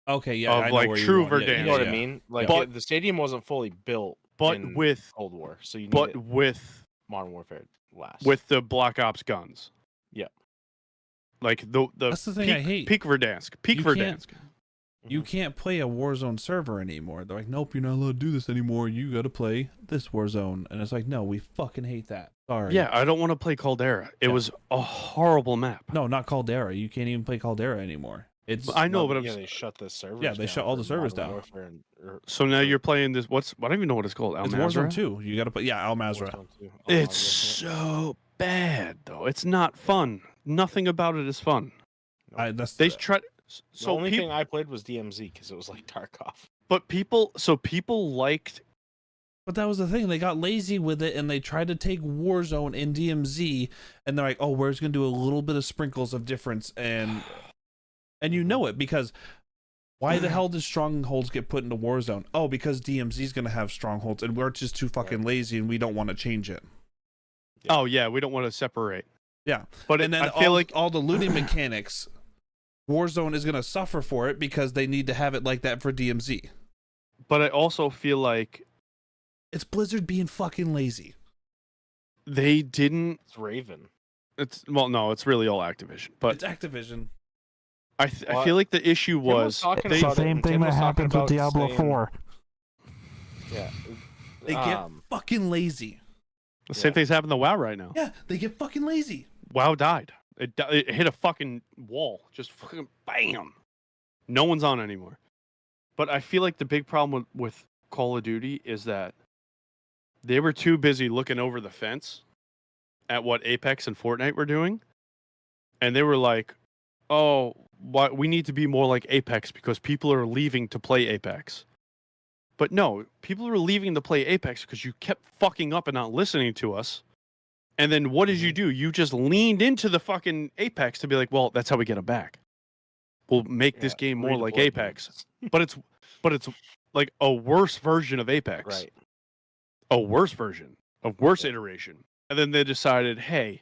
Speaker 1: Okay, yeah,
Speaker 2: of
Speaker 1: I know
Speaker 2: like
Speaker 1: where
Speaker 2: true
Speaker 1: you're going.
Speaker 2: Verdansk.
Speaker 3: You know what I mean? Like
Speaker 2: But-
Speaker 3: the stadium wasn't fully built
Speaker 2: But
Speaker 3: in
Speaker 2: with
Speaker 3: Cold War, so you need
Speaker 2: but
Speaker 3: it
Speaker 2: with
Speaker 3: Modern Warfare last.
Speaker 2: with the Black Ops guns.
Speaker 3: Yeah.
Speaker 2: Like the
Speaker 1: That's the thing
Speaker 2: peak,
Speaker 1: I hate.
Speaker 2: Peak Verdansk. Peak
Speaker 1: You
Speaker 2: Verdansk.
Speaker 1: You can't play a Warzone server anymore. They're like, nope, you're not allowed to do this anymore. You got to play this Warzone. And it's like, no, we fucking hate that. Sorry.
Speaker 2: Yeah, I don't want to play Caldera. It was a horrible map.
Speaker 1: No, not Caldera. You can't even play Caldera anymore. It's
Speaker 2: I know, but
Speaker 3: they shut the servers.
Speaker 1: Yeah, they
Speaker 3: down
Speaker 1: shut all
Speaker 3: for
Speaker 1: the servers
Speaker 3: Modern
Speaker 1: down.
Speaker 3: Warfare
Speaker 2: So now you're playing this. I don't even know what it's called.
Speaker 1: it's Warzone 2. You got to play. Yeah, Al Mazrah.
Speaker 3: Warzone 2.
Speaker 2: It's so bad though. It's not fun. Nothing about it is fun. They try.
Speaker 3: The
Speaker 2: So
Speaker 3: only thing I played was DMZ because it was like Tarkov.
Speaker 2: But people liked.
Speaker 1: But that was the thing. They got lazy with it and they tried to take Warzone and DMZ and they're like, oh, we're just going to do a little bit of sprinkles of difference. And you know it because why the hell does strongholds get put into Warzone? Oh, because DMZ is going to have strongholds and we're just too fucking lazy and we don't want to change it.
Speaker 2: Yeah. Oh yeah, we don't want to separate.
Speaker 1: Yeah.
Speaker 2: But
Speaker 1: and then
Speaker 2: I feel like
Speaker 1: all the looting mechanics, Warzone is going to suffer for it because they need to have it like that for DMZ.
Speaker 2: But I also feel like
Speaker 1: it's Blizzard being fucking lazy.
Speaker 2: They didn't.
Speaker 3: It's Raven.
Speaker 2: No, it's really all Activision. But
Speaker 1: it's Activision.
Speaker 2: I feel like the issue was
Speaker 4: it's the same thing that happens with Diablo 4.
Speaker 3: Yeah.
Speaker 1: They get fucking lazy.
Speaker 2: The same thing's happening to WoW right now.
Speaker 1: Yeah, they get fucking lazy.
Speaker 2: WoW died. It hit a fucking wall. Just fucking bam. No one's on anymore. But I feel like the big problem with Call of Duty is that they were too busy looking over the fence at what Apex and Fortnite were doing. And they were like, oh, we need to be more like Apex because people are leaving to play Apex. But no, people are leaving to play Apex because you kept fucking up and not listening to us. And then what did you do? You just leaned into the fucking Apex to be like, well, that's how we get them back. We'll make this game more like Apex. but it's like a worse version of Apex.
Speaker 3: Right.
Speaker 2: A worse version, a worse iteration. And then they decided, hey,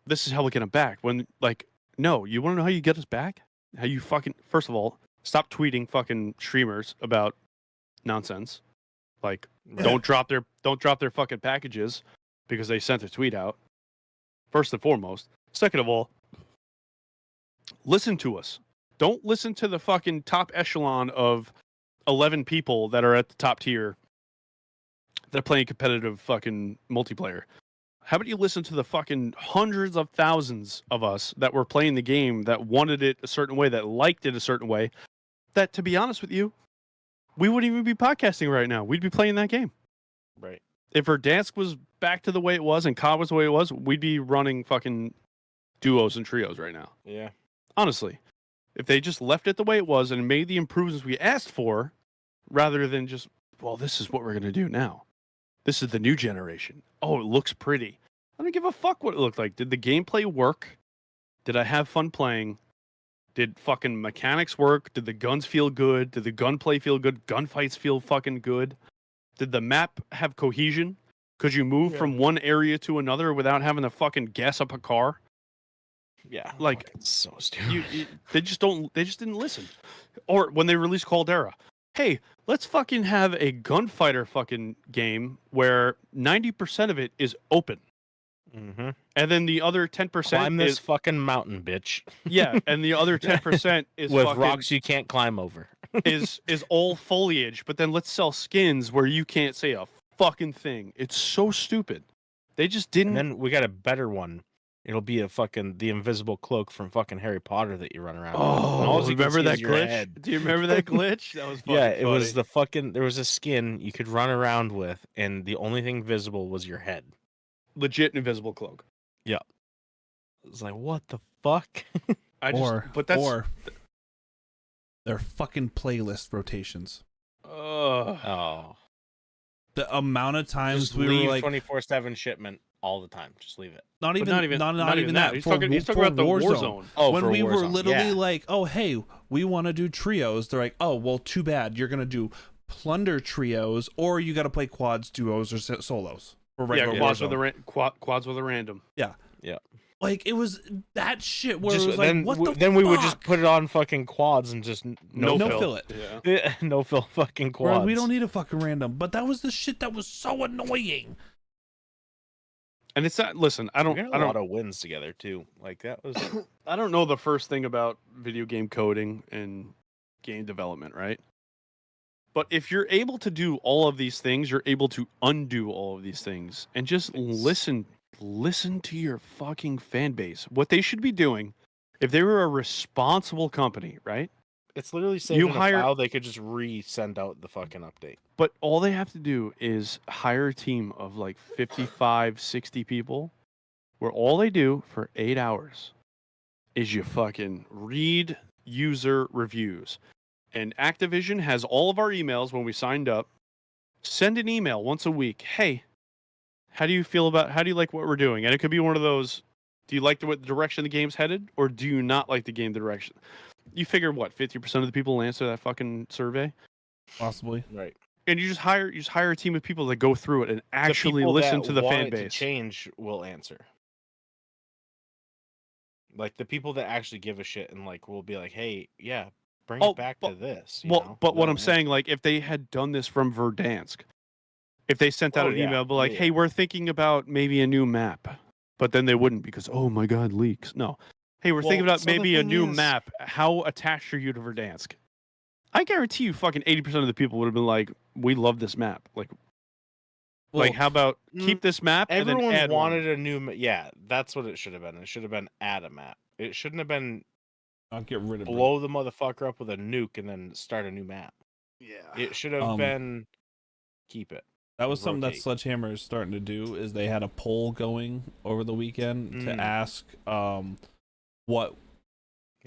Speaker 2: this is how we get them back. When, like, no, you want to know how you get us back? How you fucking, first of all, stop tweeting fucking streamers about nonsense. Like, don't drop their fucking packages because they sent a tweet out. First and foremost. Second of all, listen to us. Don't listen to the fucking top echelon of 11 people that are at the top tier that are playing competitive fucking multiplayer. How about you listen to the fucking hundreds of thousands of us that were playing the game, that wanted it a certain way, that liked it a certain way, that, to be honest with you, we wouldn't even be podcasting right now. We'd be playing that game.
Speaker 3: Right.
Speaker 2: If Verdansk was back to the way it was and COD was the way it was, we'd be running fucking duos and trios right now.
Speaker 3: Yeah.
Speaker 2: Honestly. If they just left it the way it was and made the improvements we asked for, rather than just, well, this is what we're going to do now. This is the new generation. Oh, it looks pretty. I don't give a fuck what it looked like. Did the gameplay work? Did I have fun playing? Did fucking mechanics work? Did the guns feel good? Did the gunplay feel good? Gunfights feel fucking good? Did the map have cohesion? Could you move from one area to another without having to fucking gas up a car?
Speaker 3: Yeah.
Speaker 2: Like,
Speaker 3: so stupid.
Speaker 2: they just didn't listen. Or when they released Caldera, hey, let's fucking have a gunfighter fucking game where 90% of it is open.
Speaker 3: Mm-hmm.
Speaker 2: And then the other 10%
Speaker 3: Climb this
Speaker 2: is
Speaker 3: fucking mountain, bitch.
Speaker 2: yeah, and the other 10% is
Speaker 3: with
Speaker 2: fucking,
Speaker 3: rocks you can't climb over.
Speaker 2: is all foliage, but then let's sell skins where you can't say a fucking thing. It's so stupid. They just didn't.
Speaker 3: And then we got a better one. It'll be a fucking the invisible cloak from fucking Harry Potter that you run around with. And all you can
Speaker 2: remember
Speaker 3: see
Speaker 2: that
Speaker 3: is your
Speaker 2: glitch?
Speaker 3: head.
Speaker 2: Do you remember that glitch? That was fucking
Speaker 3: Yeah, it
Speaker 2: funny.
Speaker 3: was the fucking. There was a skin you could run around with, and the only thing visible was your head.
Speaker 2: legit invisible cloak.
Speaker 3: It was like, what the fuck?
Speaker 1: Or their fucking playlist rotations.
Speaker 3: Oh,
Speaker 1: The amount of times
Speaker 3: just
Speaker 1: we
Speaker 3: leave
Speaker 1: were like
Speaker 3: 24/7 shipment all the time. Just leave it.
Speaker 1: not
Speaker 2: But
Speaker 1: even that.
Speaker 2: He's
Speaker 1: For
Speaker 2: talking about the Warzone.
Speaker 3: Oh,
Speaker 1: when
Speaker 3: for
Speaker 1: we were
Speaker 3: Warzone,
Speaker 1: literally
Speaker 3: yeah.
Speaker 1: like, oh hey, we want to do trios. They're like, oh well, too bad. You're gonna do plunder trios, or you got to play quads, duos, or solos. Or regular
Speaker 2: Quads with a random.
Speaker 1: Yeah.
Speaker 3: Yeah.
Speaker 1: Like it was that shit where
Speaker 3: Just,
Speaker 1: it was like,
Speaker 3: then,
Speaker 1: what the
Speaker 3: then we would just
Speaker 1: fuck?
Speaker 3: put it on fucking quads and just
Speaker 1: no
Speaker 3: fill.
Speaker 1: fill it.
Speaker 2: Yeah.
Speaker 3: No fill fucking
Speaker 1: We're like,
Speaker 3: quads.
Speaker 1: we don't need a fucking random. But that was the shit that was so annoying.
Speaker 2: And it's not. Listen, I
Speaker 3: We got a
Speaker 2: don't.
Speaker 3: lot of wins together too. Like that was.
Speaker 2: I don't know the first thing about video game coding and game development, right? But if you're able to do all of these things, you're able to undo all of these things and just listen to your fucking fan base. What they should be doing, if they were a responsible company, right?
Speaker 3: It's literally saved in a file. They could just send out the fucking update.
Speaker 2: But all they have to do is hire a team of like 55, 60 people where all they do for 8 hours is you fucking read user reviews. And Activision has all of our emails when we signed up. Send an email once a week. Hey, how do you like what we're doing? And it could be one of those, do you like the direction the game's headed, or do you not like the game direction? You figure what, 50% of the people will answer that fucking survey?
Speaker 1: Possibly.
Speaker 3: Right.
Speaker 2: And you just hire a team of people that go through it and actually listen to the fan base.
Speaker 3: To change will answer. Like the people that actually give a shit and like will be like, hey, yeah, bring it back to this.
Speaker 2: But what I'm saying, like, if they had done this from Verdansk, if they sent out an email, but like, hey, we're thinking about maybe a new map, but then they wouldn't because, oh my God, leaks. No. Hey, we're thinking about maybe a new map. How attached are you to Verdansk? I guarantee you fucking 80% of the people would have been like, we love this map. Like, how about keep this map and then
Speaker 3: everyone
Speaker 2: add
Speaker 3: wanted a new map. Yeah, that's what it should have been. It should have been add a map. It shouldn't have been
Speaker 1: I'll get rid of
Speaker 3: blow the motherfucker up with a nuke and then start a new map.
Speaker 2: Yeah.
Speaker 3: It should have been keep it.
Speaker 1: That was something that Sledgehammer is starting to do. Is they had a poll going over the weekend to ask what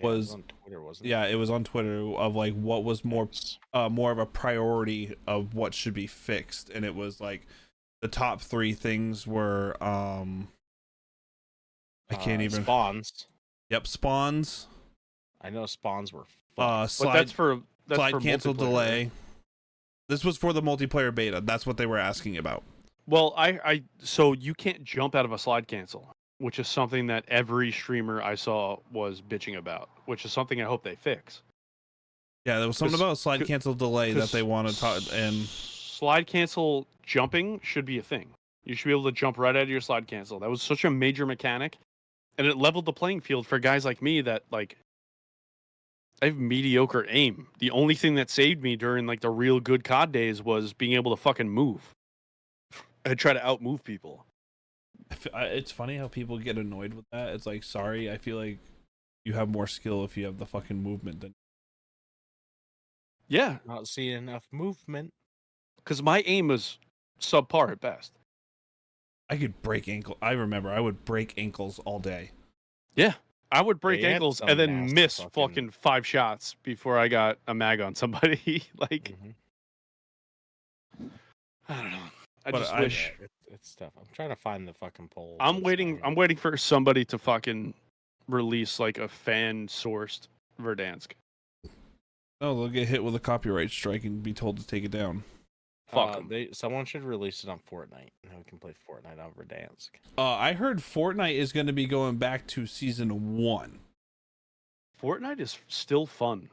Speaker 1: was
Speaker 3: on Twitter, wasn't it?
Speaker 1: Yeah, it was on Twitter of like what was more of a priority of what should be fixed, and it was like the top 3 things were I can't even
Speaker 3: spawns.
Speaker 1: Yep, spawns.
Speaker 3: I know spawns were
Speaker 1: slide,
Speaker 2: but that's for
Speaker 1: cancel delay.
Speaker 2: Right?
Speaker 1: This was for the multiplayer beta. That's what they were asking about.
Speaker 2: Well, so you can't jump out of a slide cancel, which is something that every streamer I saw was bitching about, which is something I hope they fix.
Speaker 1: Yeah, there was something about slide cancel delay that they want to talk, and
Speaker 2: slide cancel jumping should be a thing. You should be able to jump right out of your slide cancel. That was such a major mechanic, and it leveled the playing field for guys like me that like I have mediocre aim. The only thing that saved me during like the real good COD days was being able to fucking move. I try to outmove people.
Speaker 1: It's funny how people get annoyed with that. It's like, sorry, I feel like you have more skill if you have the fucking movement than.
Speaker 2: Yeah,
Speaker 3: not seeing enough movement.
Speaker 2: Because my aim is subpar at best.
Speaker 1: I could break ankle. I remember I would break ankles all day.
Speaker 2: Yeah. I would break ankles and then miss fucking 5 shots before I got a mag on somebody. Like, I don't know. I just wish.
Speaker 3: It's tough. I'm trying to find the fucking poll.
Speaker 2: I'm waiting for somebody to fucking release like a fan sourced Verdansk.
Speaker 1: Oh, they'll get hit with a copyright strike and be told to take it down.
Speaker 2: Fuck 'em.
Speaker 3: Someone should release it on Fortnite. Now we can play Fortnite on Verdansk.
Speaker 1: I heard Fortnite is going to be going back to season 1.
Speaker 2: Fortnite is still fun.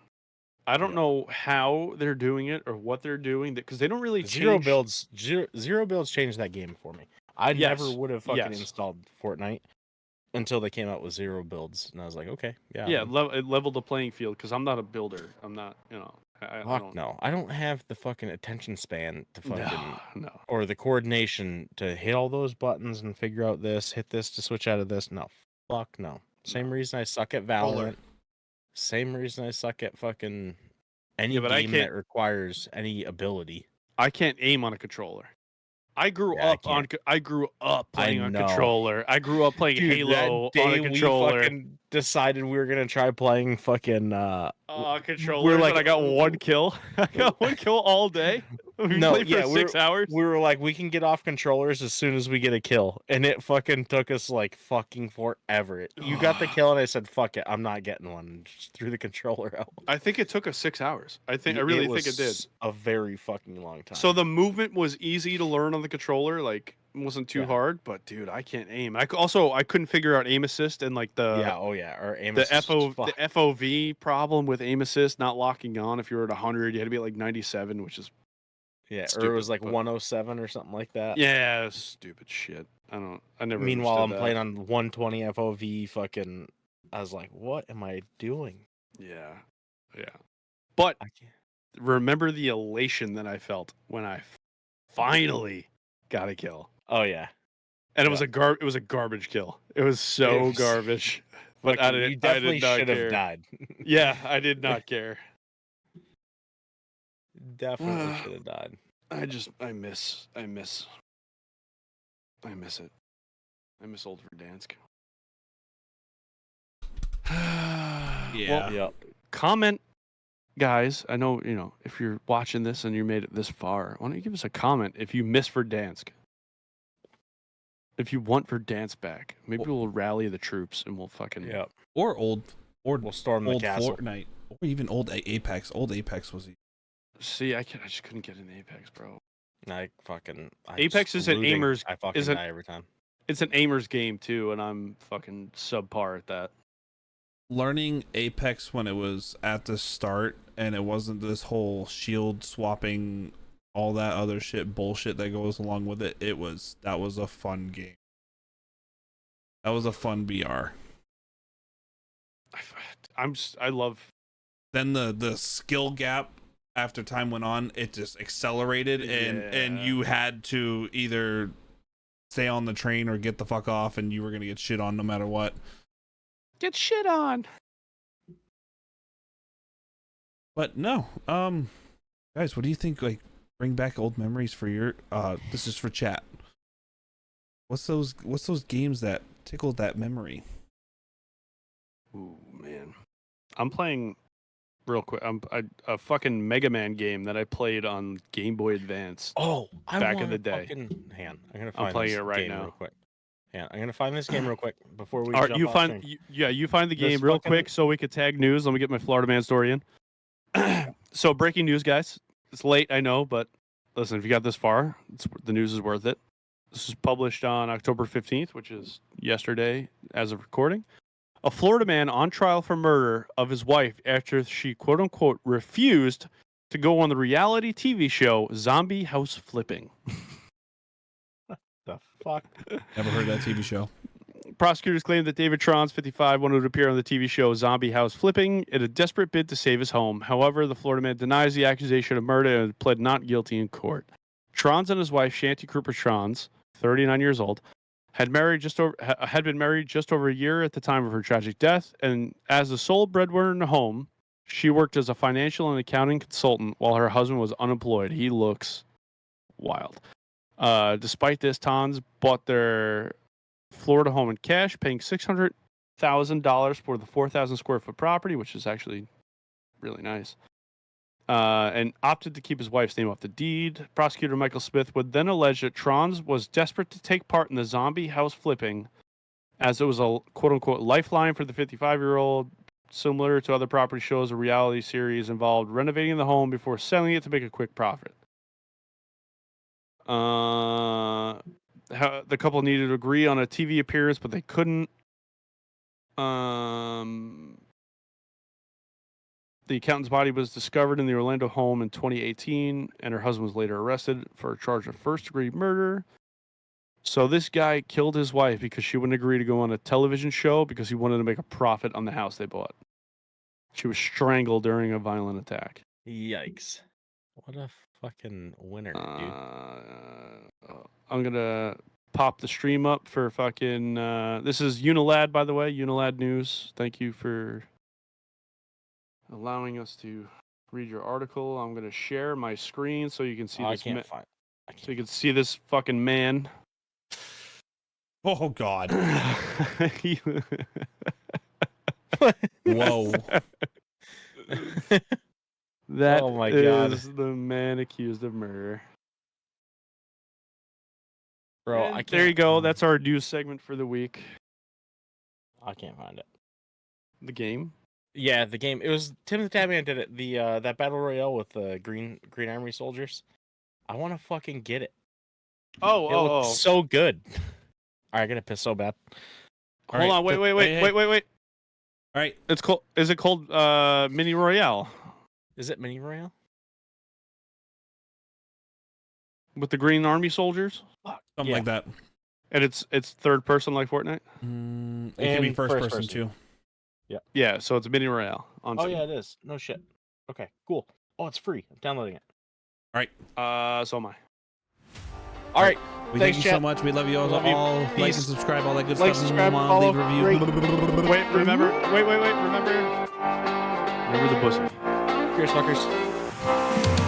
Speaker 2: I don't know how they're doing it or what they're doing because they don't really
Speaker 3: Zero
Speaker 2: change.
Speaker 3: builds changed that game for me. I never would have fucking
Speaker 2: Yes.
Speaker 3: installed Fortnite until they came out with zero builds, and I was like, okay, yeah.
Speaker 2: Yeah, it leveled the playing field because I'm not a builder. I'm not, I
Speaker 3: Fuck
Speaker 2: don't.
Speaker 3: no. I don't have the fucking attention span to fucking
Speaker 2: No.
Speaker 3: or the coordination to hit all those buttons and figure out this, hit this to switch out of this. No. Fuck no. Same reason I suck at Valorant. Same reason I suck at fucking any game that requires any ability.
Speaker 2: I can't aim on a controller. I grew up playing on controller. I grew up playing Halo
Speaker 3: that day
Speaker 2: on a controller.
Speaker 3: We fucking decided we were gonna try playing fucking
Speaker 2: controllers, and I got one kill. I got one kill all day. We played for 6 hours.
Speaker 3: We were like, we can get off controllers as soon as we get a kill, and it fucking took us like fucking forever. You got the kill, and I said, "Fuck it, I'm not getting one." Just threw the controller out.
Speaker 2: I think it took us 6 hours. I really think it did.
Speaker 3: A very fucking long time.
Speaker 2: So the movement was easy to learn on the controller, like it wasn't too hard. But dude, I can't aim. I couldn't figure out aim assist and like the
Speaker 3: or aim
Speaker 2: the
Speaker 3: assist.
Speaker 2: the FOV problem with aim assist not locking on. If you were at 100, you had to be at like 97, which is
Speaker 3: stupid, or it was like 107 or something like that.
Speaker 2: Yeah, stupid shit. I never.
Speaker 3: Meanwhile, I'm playing on 120 FOV. Fucking, I was like, what am I doing?
Speaker 2: Yeah. But remember the elation that I felt when I finally got a kill.
Speaker 3: Oh yeah,
Speaker 2: and it was a garbage kill. It was so garbage. But
Speaker 3: you definitely should have died.
Speaker 2: Yeah, I did not care.
Speaker 3: Definitely should have died.
Speaker 2: I miss it. I miss old Verdansk.
Speaker 1: Yeah.
Speaker 2: Well, comment, guys. I know, if you're watching this and you made it this far, why don't you give us a comment if you miss Verdansk? If you want Verdansk back, maybe we'll rally the troops and we'll fucking
Speaker 1: or we'll
Speaker 3: storm the castle.
Speaker 1: Fortnite, or even old Apex. Old Apex was.
Speaker 2: See, I just couldn't get in Apex, bro.
Speaker 3: Apex
Speaker 2: is an aimers.
Speaker 3: I fucking die every time.
Speaker 2: It's an aimers game too, and I'm fucking subpar at that.
Speaker 1: Learning Apex when it was at the start, and it wasn't this whole shield swapping, all that other bullshit that goes along with it. That was a fun game. That was a fun BR.
Speaker 2: I love.
Speaker 1: Then the skill gap after time went on, it just accelerated, and you had to either stay on the train or get the fuck off, and you were gonna get shit on no matter what.
Speaker 2: Get shit on.
Speaker 1: But no, guys, what do you think? Like, bring back old memories for your. This is for chat. What's those games that tickled that memory?
Speaker 2: Ooh, man, I'm playing real quick. A fucking Mega Man game that I played on Game Boy Advance.
Speaker 3: Oh,
Speaker 2: back in the day.
Speaker 3: Hang on, I'm
Speaker 2: playing it right now.
Speaker 3: Real quick. Yeah, I'm gonna find this game real quick before we.
Speaker 2: All right, you find the game real quick so we could tag news. Let me get my Florida Man story in. So breaking news, guys. It's late, I know, but listen, if you got this far, the news is worth it. This is published on October 15th, which is yesterday as of recording. A Florida man on trial for murder of his wife after she, quote unquote, refused to go on the reality TV show Zombie House Flipping.
Speaker 3: The fuck?
Speaker 1: Never heard of that TV show.
Speaker 2: Prosecutors claimed that David Trons, 55, wanted to appear on the TV show Zombie House Flipping in a desperate bid to save his home. However, the Florida man denies the accusation of murder and pled not guilty in court. Trons and his wife, Shanti Krupa Trons, 39 years old, had been married just over a year at the time of her tragic death, and as the sole breadwinner in the home, she worked as a financial and accounting consultant while her husband was unemployed. He looks wild. Despite this, Trons bought their Florida home in cash, paying $600,000 for the 4,000 square foot property, which is actually really nice, and opted to keep his wife's name off the deed. Prosecutor Michael Smith would then allege that Trons was desperate to take part in the zombie house flipping, as it was a quote-unquote lifeline for the 55-year-old. Similar to other property shows, a reality series involved renovating the home before selling it to make a quick profit. The couple needed to agree on a TV appearance, but they couldn't. They The accountant's body was discovered in the Orlando home in 2018, and her husband was later arrested for a charge of first-degree murder. So this guy killed his wife because she wouldn't agree to go on a television show because he wanted to make a profit on the house they bought. She was strangled during a violent attack.
Speaker 3: Yikes. What a fucking winner, dude.
Speaker 2: I'm going to pop the stream up for fucking... this is Unilad, by the way. Unilad News. Thank you for allowing us to read your article. I'm going to share my screen so you can see this. So you can see this fucking man.
Speaker 1: Oh, God.
Speaker 3: Whoa.
Speaker 2: That
Speaker 3: oh my God.
Speaker 2: is the man accused of murder.
Speaker 3: Bro,
Speaker 2: And there you go. That's our news segment for the week.
Speaker 3: I can't find it.
Speaker 2: The game?
Speaker 3: Yeah, the game. It was Tim the Tatman did it. The that battle royale with the Green Army soldiers. I want to fucking get it. It looks so good. All right, I gotta piss so bad.
Speaker 2: Hold on, wait.
Speaker 1: All right,
Speaker 2: it's called. Is it called Mini Royale?
Speaker 3: Is it Mini Royale?
Speaker 2: With the Green Army soldiers?
Speaker 1: Something like that.
Speaker 2: And it's third person like Fortnite?
Speaker 1: It can be first person too.
Speaker 3: Yeah.
Speaker 2: Yeah, so it's Mini Royale on Steam.
Speaker 3: Yeah, it is. No shit. Okay, cool. Oh, it's free. I'm downloading it.
Speaker 1: All right.
Speaker 2: So am I.
Speaker 3: All right.
Speaker 1: Thank you so much. We love you all. Like and subscribe, all that good stuff.
Speaker 3: Subscribe,
Speaker 1: leave a review.
Speaker 2: Wait, remember. Remember the pussy.
Speaker 3: Cheers, fuckers.